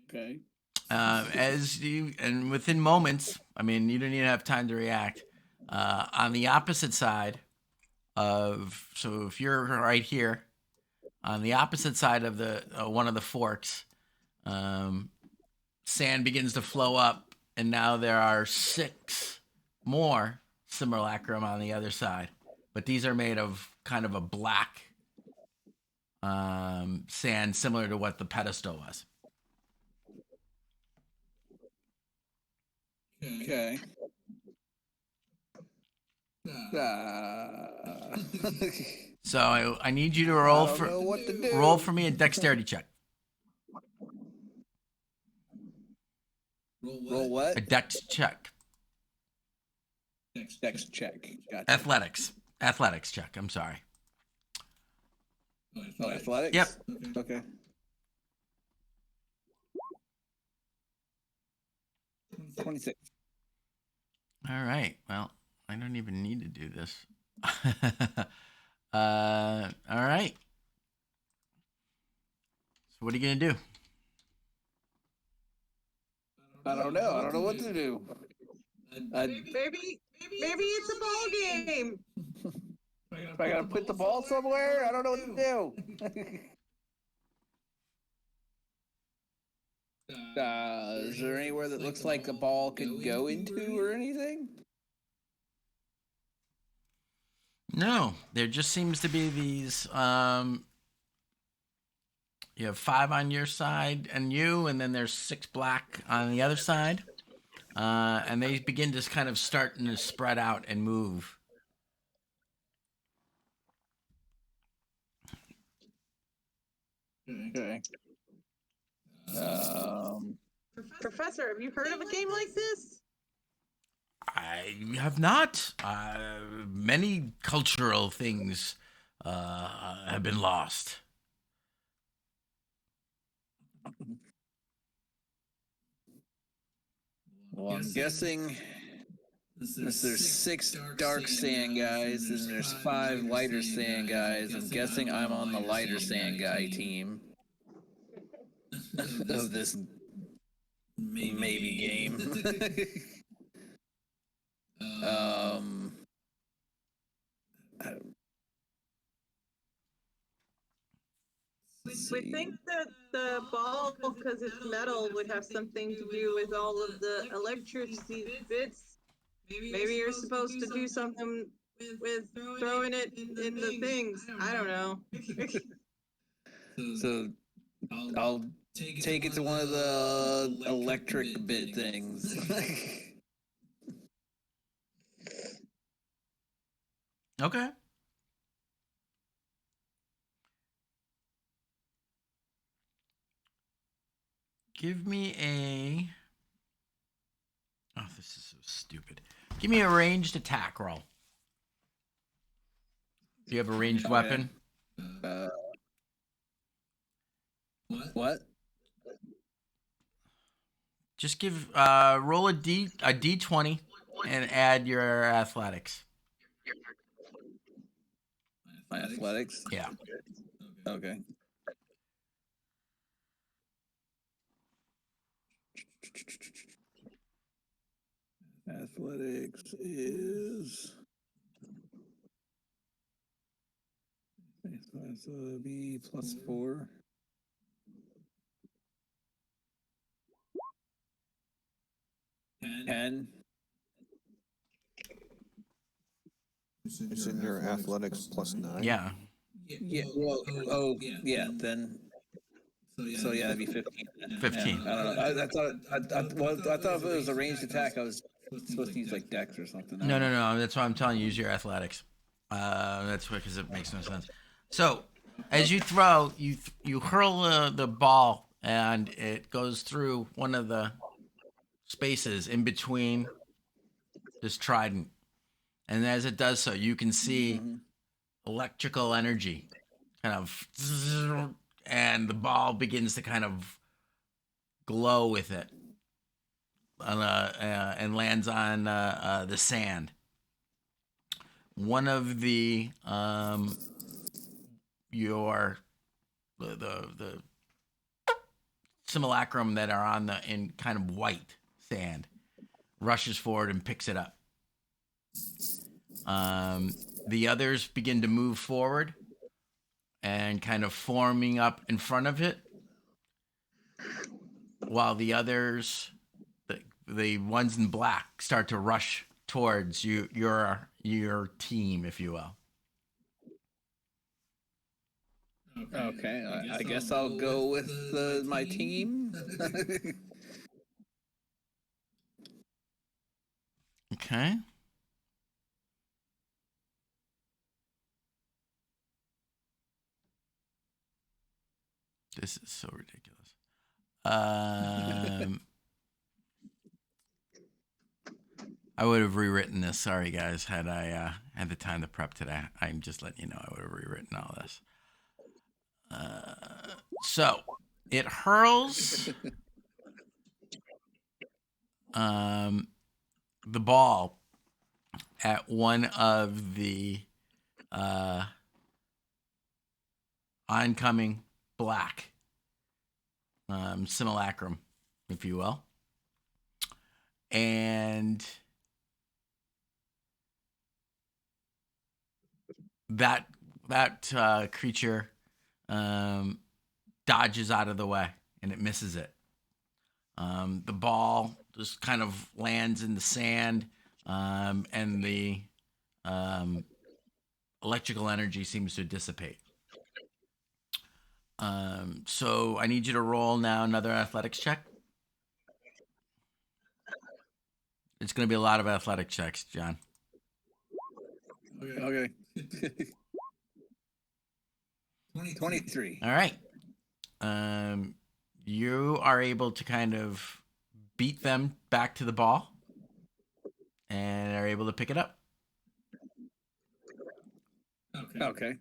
Okay. And within moments, I mean, you don't even have time to react. On the opposite side so if you're right here, on the opposite side of the one of the forks, sand begins to flow up, and now there are 6 more simulacrum on the other side. But these are made of kind of a black sand, similar to what the pedestal was. Okay. So I need you to roll I don't know what to do. roll for me a dexterity check. Roll what? A dex check. Dex check. Gotcha. Athletics check. I'm sorry. Oh, athletics? Yep. Okay. 26. All right. Well, I don't even need to do this. All right. So what are you gonna do? I don't know. I don't know what to do. Maybe it's a ball game. I gotta put the ball somewhere? I don't know what to do. Is there anywhere that looks like a ball could go into or anything? No, there just seems to be these. You have 5 on your side and then there's 6 black on the other side, and they begin to kind of starting to spread out and move. Okay. Professor, have you heard of a game like this? I have not. Many cultural things have been lost. Well, I'm guessing there's 6 dark sand guys and there's 5 lighter sand guys. I'm guessing I'm on the lighter sand guy team of this maybe game. We think that the ball, because it's metal, would have something to do with all of the electricity bits. Maybe you're supposed to do something with throwing it in the things. I don't know. So I'll take it to one of the electric bit things. Okay. Give me a. Oh, this is so stupid. Give me a ranged attack roll. Do you have a ranged weapon? What? Just roll a d20 and add your athletics. My athletics? Yeah. Okay. Athletics is be +4. Ten. It's in your athletics +9. Yeah. Yeah. Well. Oh. Yeah. Then. So yeah, that'd be 15. 15. Yeah, I don't know. I thought. I thought if it was a ranged attack, I was supposed to use like Dex or something. No. That's why I'm telling you, use your athletics. That's because it makes no sense. So, as you throw, you hurl the ball, and it goes through one of the spaces in between this trident. And as it does so, you can see electrical energy kind of, and the ball begins to kind of glow with it, and lands on the sand. One of the the simulacrum that are on the in kind of white sand rushes forward and picks it up. The others begin to move forward and kind of forming up in front of it, while the others, the ones in black, start to rush towards your team, if you will. Okay, I guess I'll go with my team. Okay. This is so ridiculous. I would have rewritten this. Sorry, guys. Had I had the time to prep today, I'm just letting you know I would have rewritten all this. So it hurls the ball at one of the oncoming black simulacrum, if you will, and that creature dodges out of the way, and it misses it. The ball just kind of lands in the sand, and the electrical energy seems to dissipate. So I need you to roll now another athletics check. It's going to be a lot of athletic checks, John. Okay. 23. All right. You are able to kind of beat them back to the ball and are able to pick it up. Okay.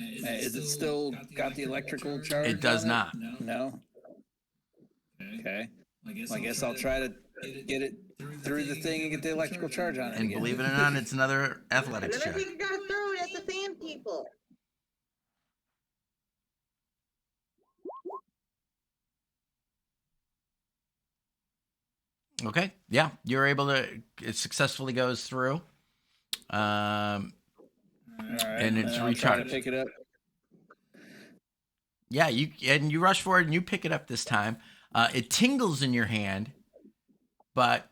Is it still got the electrical charge? It does on not. No. Okay. Well, I guess I'll try to get it through the thing and get the electrical charge on it. And again. believe it or not, it's another athletics And then I check. think you gotta throw it at the sand people. Okay. Yeah, you're able to. It successfully goes through. All right. And it's I'll try to recharged. pick it up. Yeah, you rush forward and you pick it up this time. It tingles in your hand, but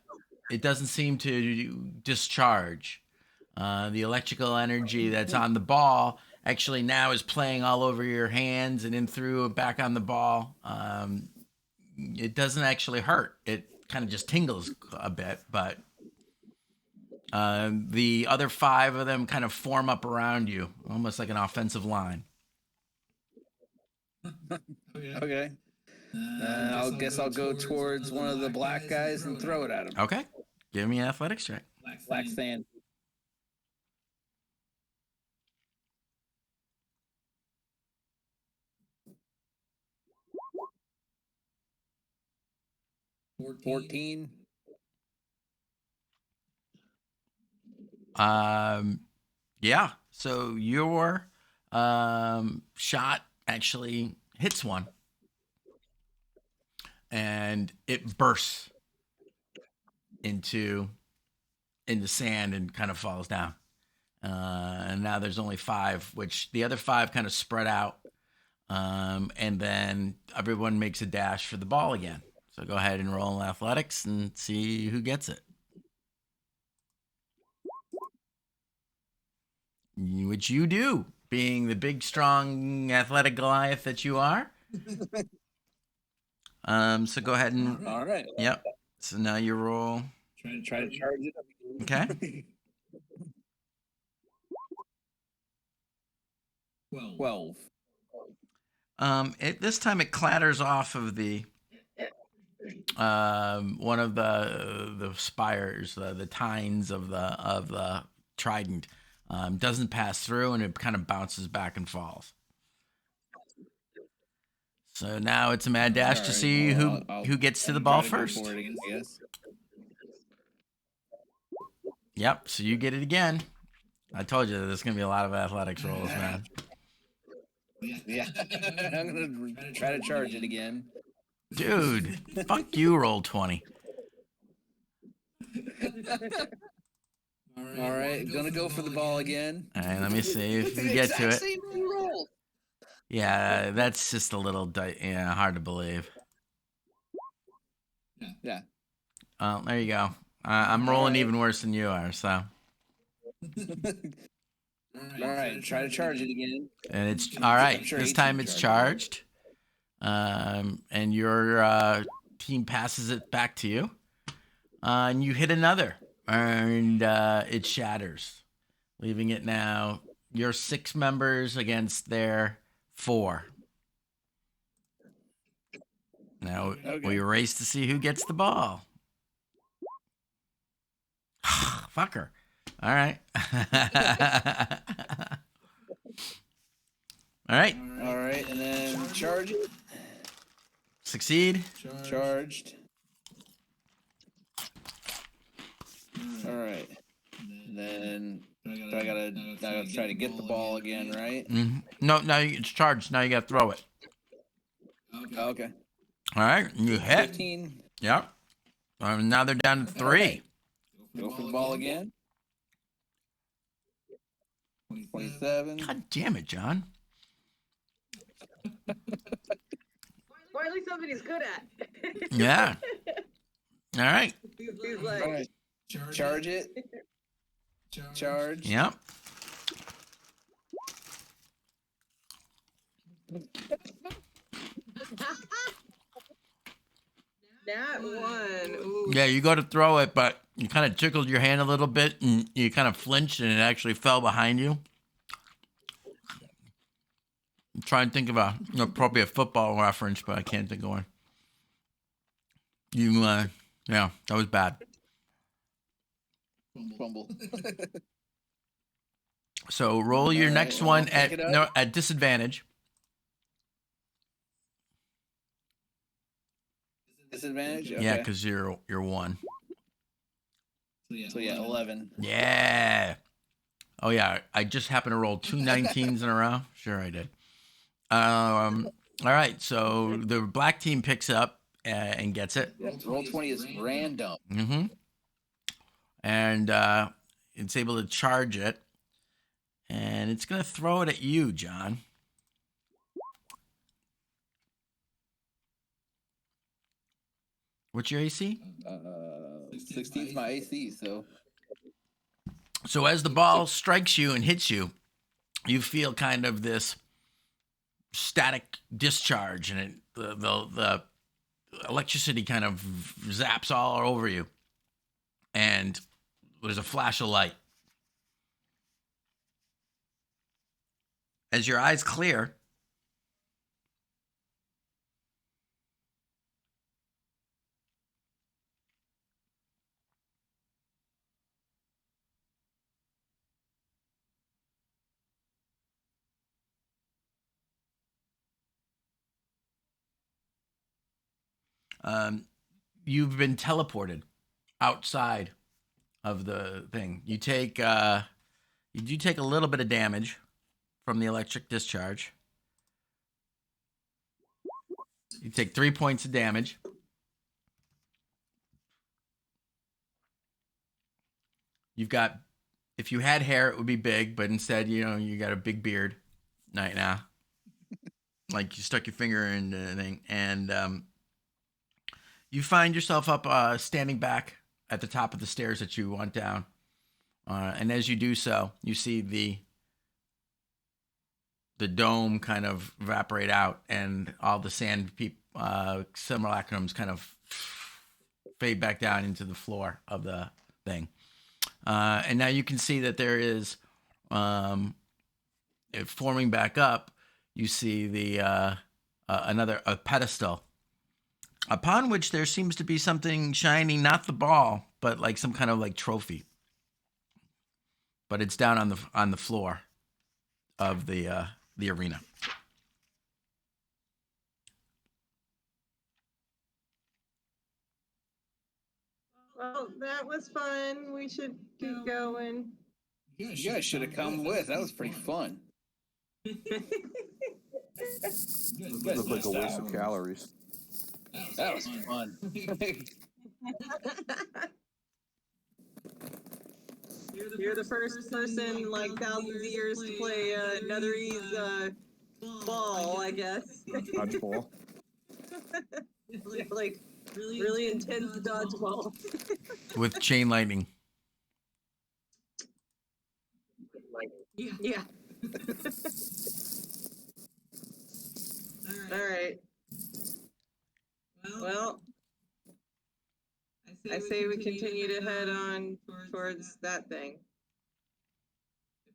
it doesn't seem to discharge. The electrical energy that's on the ball actually now is playing all over your hands and in through and back on the ball. It doesn't actually hurt. It kind of just tingles a bit, but the other 5 of them kind of form up around you, almost like an offensive line. Okay. I guess I'll go towards one of the black guys and throw it at him. Okay. Give me an athletics check. Black sand. 14. Yeah. So your shot actually hits one, and it bursts into sand and kind of falls down. And now there's only 5, which the other 5 kind of spread out. And then everyone makes a dash for the ball again. So go ahead and roll in athletics and see who gets it. Which you do, being the big, strong, athletic Goliath that you are. So go ahead and... All right. Yep. So now you roll. Try to charge it. Okay. 12. This time it clatters off of the one of the spires, the tines of the trident. Doesn't pass through, and it kind of bounces back and falls. So now it's a mad dash to see who gets to the ball first. For it again, I guess. Yep. So you get it again. I told you there's gonna be a lot of athletics rolls, man. Yeah. I'm gonna try to charge it again. Dude, fuck you, roll 20. All right, gonna go for the ball again. All right, let me see if you get to it. Yeah, that's just a little hard to believe. Yeah. There you go. I'm rolling even worse than you are, so. All right, try to charge it again. And it's all right. Sure This 18 time it's charged. And your team passes it back to you. And you hit another. And it shatters, leaving it now your 6 members against their 4. Now we race to see who gets the ball. Fucker. All right. All right. All right, and then charge it. Succeed. Charged. All right. And then I gotta try to get the ball again, right? Mm-hmm. No, it's charged. Now you got to throw it. Okay. All right. You hit. 15. Yep. Now they're down to 3. Right. Go for the ball again. 27. God damn it, John. Or at least somebody's good at. Yeah. All right. He's like, All right. Charge it. Charge. Yep. Nat 1. Ooh. Yeah, you go to throw it, but you kind of tickled your hand a little bit, and you kind of flinched, and it actually fell behind you. I'm trying to think of an appropriate football reference, but I can't think of one. Yeah, that was bad. Fumble. So roll your next one at disadvantage. Disadvantage? Okay. Yeah, because you're 1. So yeah, 11. Yeah. Oh yeah, I just happened to roll 2 19s in a row. Sure, I did. All right, so the black team picks up and gets it. Yeah, roll 20 is random. Mm-hmm. And it's able to charge it, and it's gonna throw it at you, John. What's your AC? 16 is my AC, so. So as the ball strikes you and hits you, you feel kind of this static discharge, and the electricity kind of zaps all over you, and there's a flash of light. As your eyes clear, you've been teleported outside of the thing. You do take a little bit of damage from the electric discharge. You take 3 points of damage. You've got, if you had hair, it would be big, but instead, you got a big beard right now. Like you stuck your finger in the thing, and you find yourself up, standing back at the top of the stairs that you went down. And as you do so, you see the dome kind of evaporate out, and all the sand simulacrums kind of fade back down into the floor of the thing. And now you can see that there is, forming back up, you see the another pedestal upon which there seems to be something shining, not the ball, but like some kind of like trophy. But it's down on the floor of the arena. Well, that was fun. We should keep going. You guys should have come with. That was pretty fun. Looked like a waste of calories. That was fun. You're the first person in like thousands of years to play Netherese ball, I guess. Dodgeball. Like really intense dodgeball. With chain lightning. Yeah. All right. Well, I say we continue to head on towards that thing.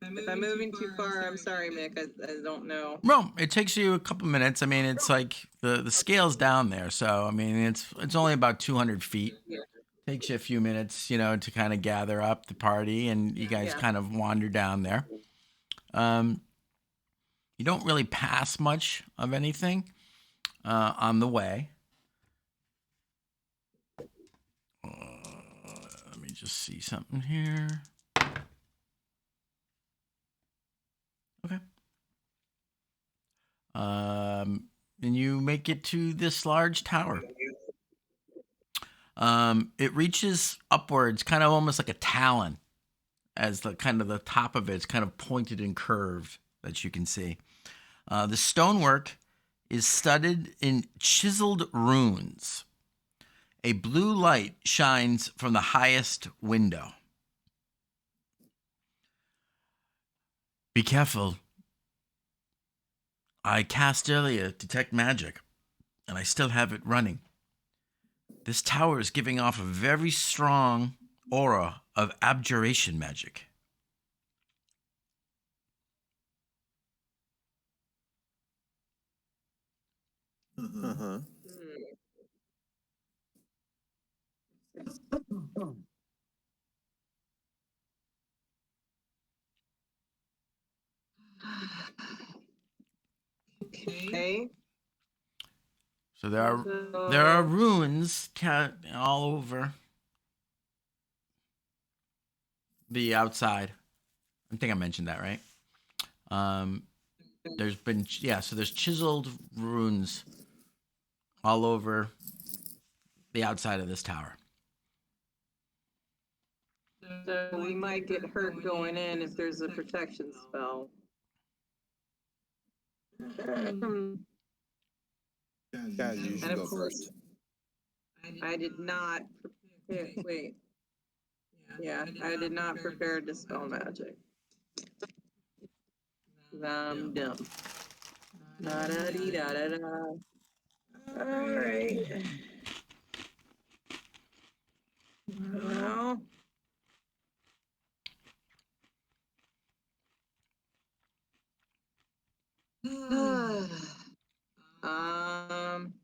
If I'm moving too far, I'm sorry, Mick. I don't know. Well, it takes you a couple minutes. I mean, it's like the scale's down there, so I mean, it's only about 200 feet. Yeah. Takes you a few minutes, to kind of gather up the party, and you guys kind of wander down there. You don't really pass much of anything on the way. Let me just see something here. Okay. And you make it to this large tower. It reaches upwards, kind of almost like a talon, as the kind of the top of it's kind of pointed and curved that you can see. The stonework is studded in chiseled runes. A blue light shines from the highest window. Be careful. I cast earlier Detect Magic, and I still have it running. This tower is giving off a very strong aura of abjuration magic. Uh-huh. Okay. So there are runes all over the outside. I think I mentioned that, right? There's chiseled runes all over the outside of this tower. So we might get hurt going in if there's a protection spell. Kaz, you should And go of course, first. I did not prepare. Wait. Yeah, I did not prepare dispel magic. I'm dumb. Da da dee da da da. All right. Well. um.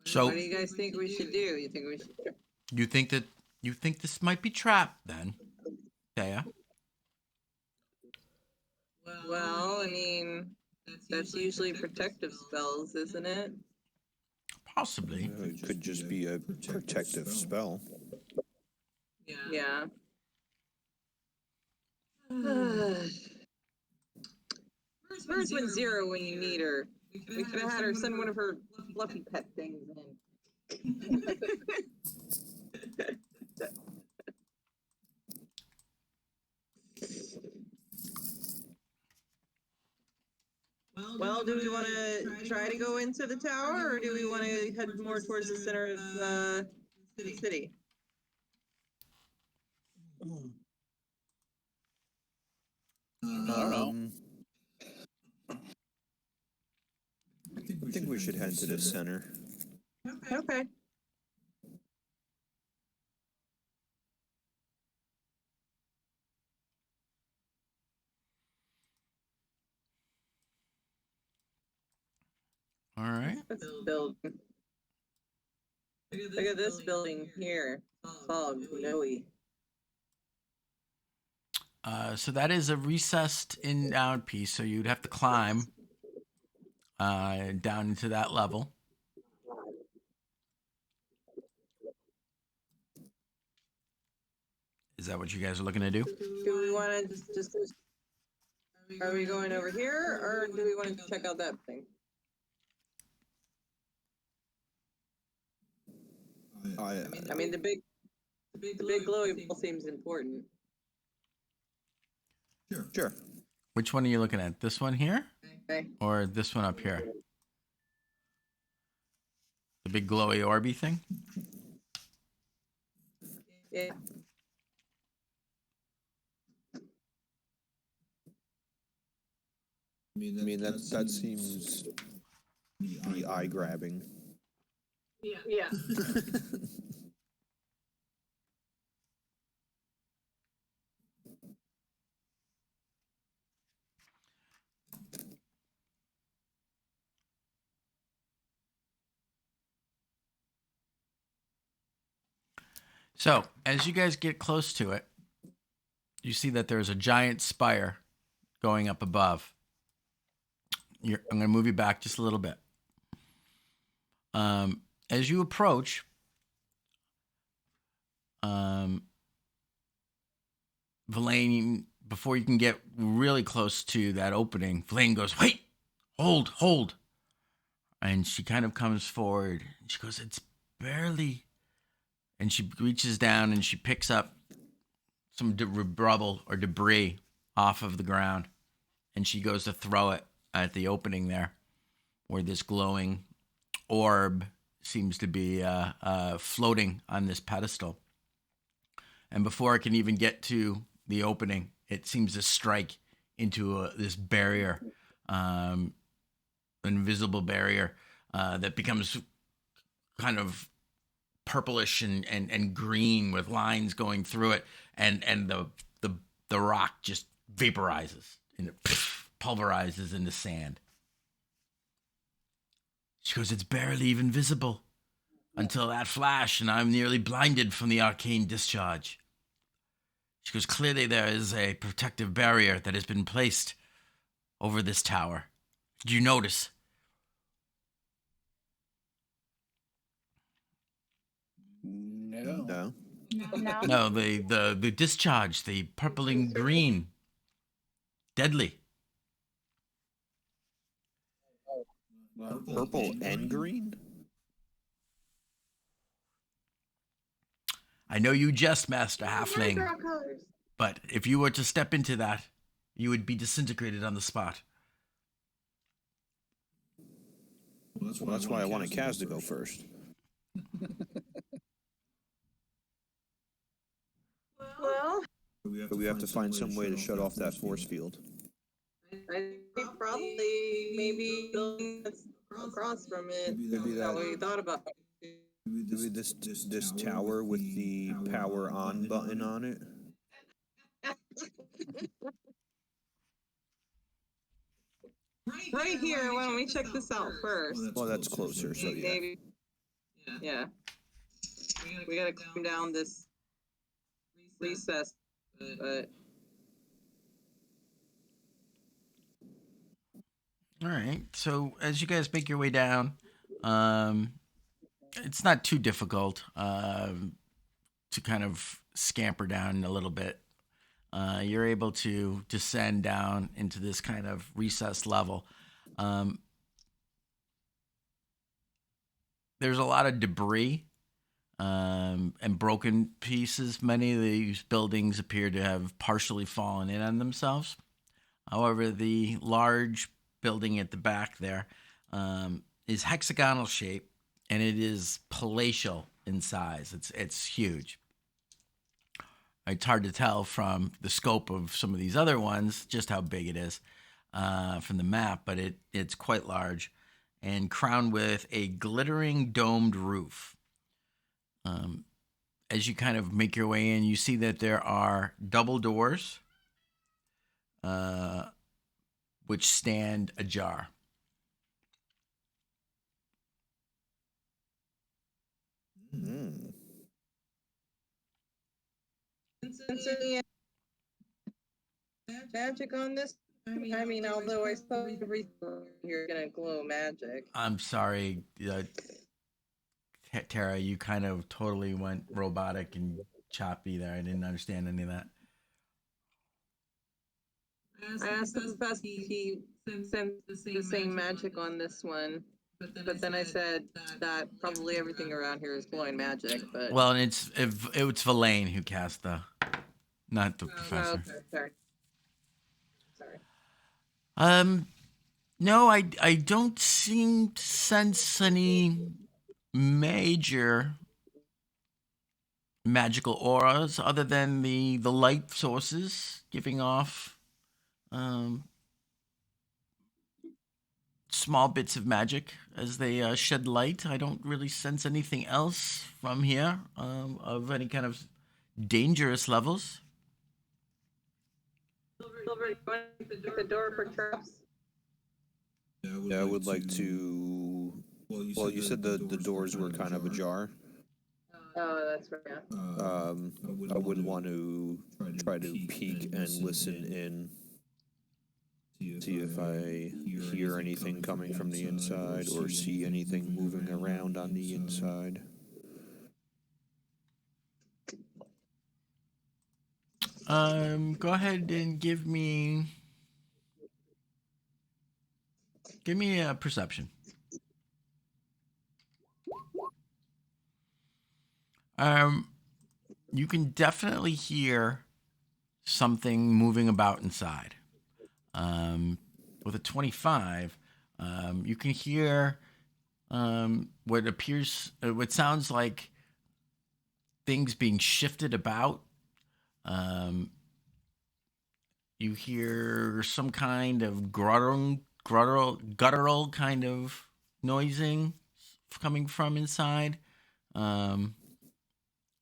So What do you guys think we should do? You think we should? you think this might be trapped then, Thea? Well, I mean, that's usually protective spells, isn't it? Possibly. It could just be a protective spell. Yeah. Where's when Zero when you need her? We could have had her send one of her fluffy pet things in. Well, do we want to try to go into the tower, or do we want to head more towards the center of the city? I don't know. think we should head to the center. Okay. All right. Let's build. Look at this building here. It's all glowy. So that is a recessed in down piece. So you'd have to climb down into that level. Is that what you guys are looking to do? Do we want to just are we going over here, or do we want to check out that thing? I mean, the big glowy ball seems important. Sure. Which one are you looking at? This one here Okay. or this one up here? The big glowy orby thing? Yeah. I mean that seems pretty eye grabbing. Yeah. So as you guys get close to it, you see that there's a giant spire going up above. I'm going to move you back just a little bit. As you approach, Verlaine, before you can get really close to that opening, Verlaine goes, "Wait, hold." And she kind of comes forward. She goes, "It's barely..." And she reaches down and she picks up some rubble or debris off of the ground. And she goes to throw it at the opening there, where this glowing orb seems to be floating on this pedestal. And before it can even get to the opening, it seems to strike into this barrier, invisible barrier that becomes kind of purplish and green with lines going through it, and the rock just vaporizes and it pulverizes into sand. She goes, "It's barely even visible until that flash, and I'm nearly blinded from the arcane discharge." She goes, "Clearly there is a protective barrier that has been placed over this tower. Did you notice?" No. No. No. No, the discharge, the purpling green, deadly. Purple and green? I know you jest, Master Halfling, Draw colors. but if you were to step into that, you would be disintegrated on the spot. Well, that's why I wanted Kaz to go first. Well, But we have to find some way to shut off that force field. I think probably maybe building that's across from it. Maybe That that we thought about. maybe this tower with the power on button on it. Right here. Why don't we check this out first? Well, that's closer, so yeah. Maybe. Yeah. We gotta climb down this recess, but All right. So as you guys make your way down, it's not too difficult to kind of scamper down a little bit. You're able to descend down into this kind of recessed level. There's a lot of debris and broken pieces. Many of these buildings appear to have partially fallen in on themselves. However, the large building at the back there is hexagonal shape, and it is palatial in size. It's huge. It's hard to tell from the scope of some of these other ones just how big it is from the map, but it's quite large. and crowned with a glittering domed roof. As you kind of make your way in, you see that there are double doors, which stand ajar. Mm. Since any magic on this, I mean, although I suppose everything here is gonna glow magic. I'm sorry, Tara, you kind of totally went robotic and choppy there. I didn't understand any of that. I asked the professor if he sent the same magic on this one, but then I said that probably everything around here is glowing magic. But Well, and it's Verlaine who cast not the oh, professor. okay, sorry. No, I don't seem to sense any major magical auras other than the light sources giving off small bits of magic as they shed light. I don't really sense anything else from here of any kind of dangerous levels. Silver, you want the door for traps? Yeah, I would like to. Well, you said the doors were kind of ajar. Oh, that's right. Yeah. I would want to try to peek and listen in, see if I hear anything coming from the inside or see anything moving around on the inside. Go ahead and give me a perception. You can definitely hear something moving about inside. With a 25, you can hear what sounds like things being shifted about. You hear some kind of guttural kind of noising coming from inside.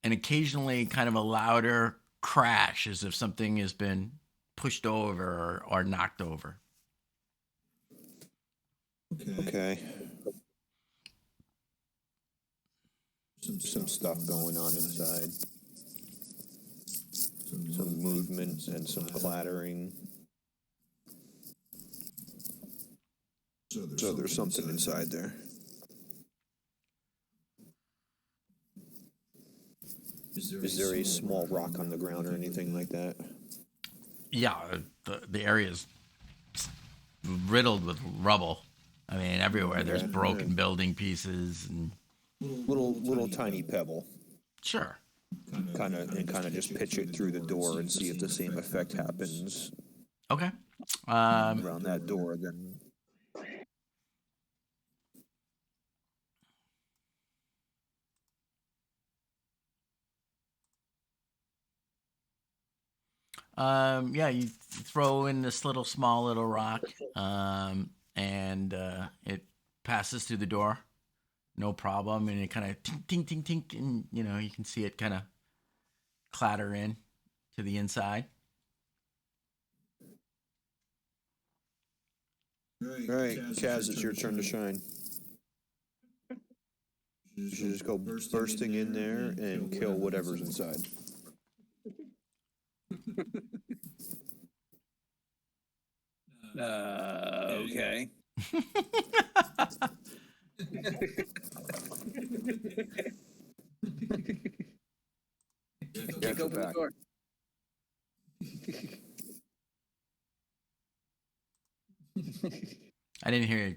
And occasionally kind of a louder crash as if something has been pushed over or knocked over. Okay. Some stuff going on inside. Some movement and some clattering. So there's something inside there. Is there a small rock on the ground or anything like that? Yeah, the area is riddled with rubble. I mean, everywhere there's broken building pieces and Little tiny pebble. sure. Kind of just pitch it through the door and see if the same effect happens Okay. around that door. Then Yeah, you throw in this small little rock, and it passes through the door, no problem, and it kind of tink, tink, tink, tink, and you can see it kind of clatter in to the inside. all right, Kaz, it's your turn to shine. You should just go bursting in there and kill whatever's inside. Okay. Kick Open the door. I didn't hear you,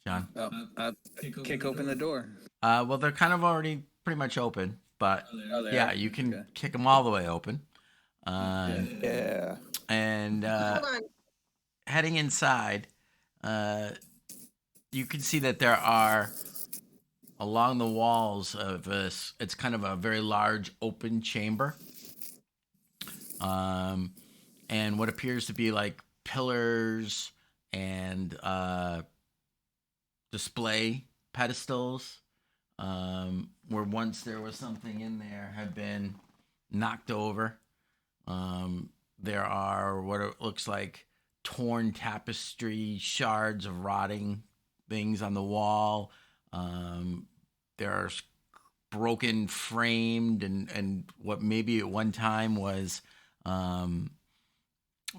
John. Kick open the door. Well, they're kind of already pretty much open, but they yeah, are? you can Okay. kick them all the way open. Yeah. And Hold on. heading inside, you can see that there are along the walls of this. It's kind of a very large open chamber, and what appears to be like pillars and display pedestals, where once there was something in there, have been knocked over. There are what it looks like torn tapestry, shards of rotting things on the wall. There are broken framed and what maybe at one time was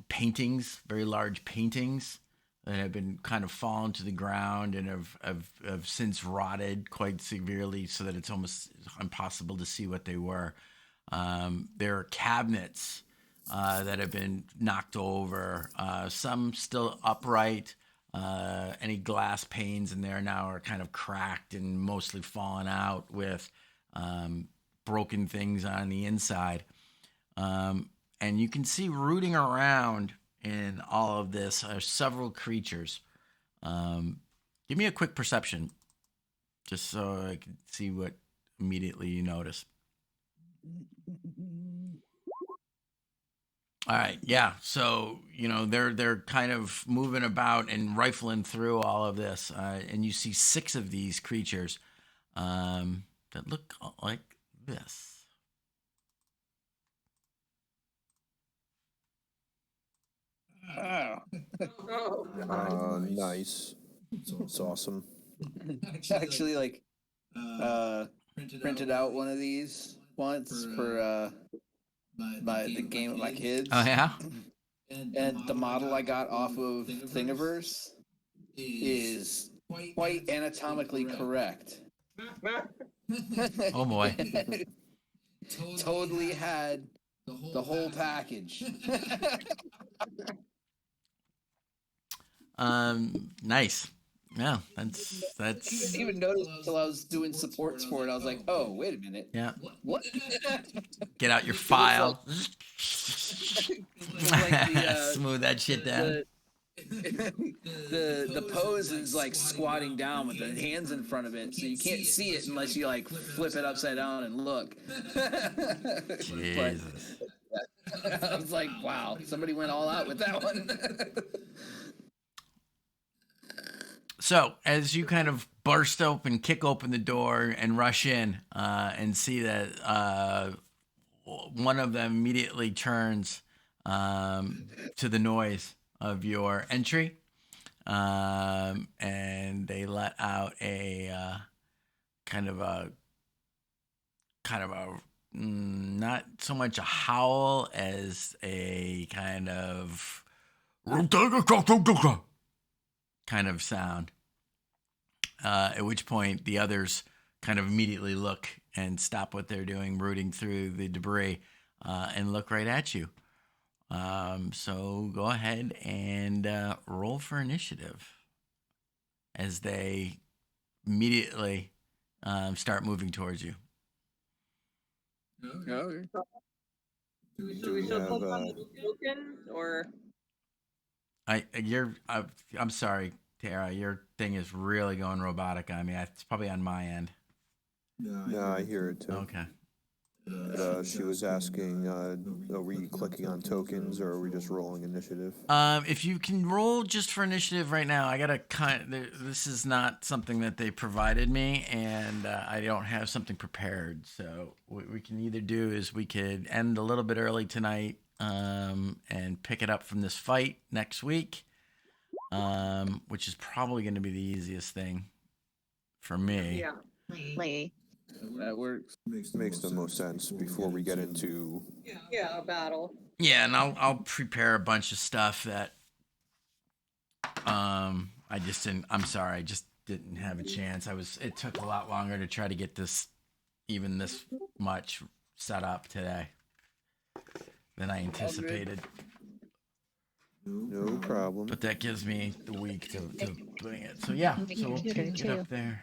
paintings, very large paintings that have been kind of fallen to the ground and have since rotted quite severely so that it's almost impossible to see what they were. There are cabinets that have been knocked over, some still upright. Any glass panes in there now are kind of cracked and mostly fallen out with broken things on the inside. And you can see rooting around in all of this are several creatures. Give me a quick perception, just so I can see what immediately you notice. All right, yeah. So they're kind of moving about and rifling through all of this, and you see 6 of these creatures that look like this. Oh. Nice. It's awesome. Actually, like, printed out one of these once for the game with my kids. Oh yeah. And the model I got off of Thingiverse is quite anatomically correct. Oh boy. Totally had the whole package. Nice. Yeah, I didn't even notice until I was doing supports for it. I was like, oh, wait a minute. Yeah. What? Get out your file. Like Smooth that shit down. The pose is like squatting down with the hands in front of it, so you can't see it unless you like flip it upside down and look. Jesus. But I was like, wow, somebody went all out with that one. So, as you kind of burst open, kick open the door, and rush in, and see that one of them immediately turns to the noise of your entry, and they let out a kind of a not so much a howl as a kind of sound. At which point the others kind of immediately look and stop what they're doing, rooting through the debris, and look right at you. So go ahead and roll for initiative as they immediately start moving towards you. Do we still click on the token, or? I'm sorry, Tara. Your thing is really going robotic on me. It's probably on my end. No, I hear it too. Okay. She was asking, are we clicking on tokens or are we just rolling initiative? If you can roll just for initiative right now, I gotta this is not something that they provided me, and I don't have something prepared. So what we can either do is we could end a little bit early tonight, and pick it up from this fight next week, which is probably going to be the easiest thing for me. Yeah. Late. That works. Makes the most sense before we get into... Yeah, a battle. Yeah, and I'll prepare a bunch of stuff that I just didn't. I'm sorry, I just didn't have a chance. It took a lot longer to try to get this much set up today than I anticipated. No problem. But that gives me the week to bring it. So yeah, so we'll Computer, get too. up there.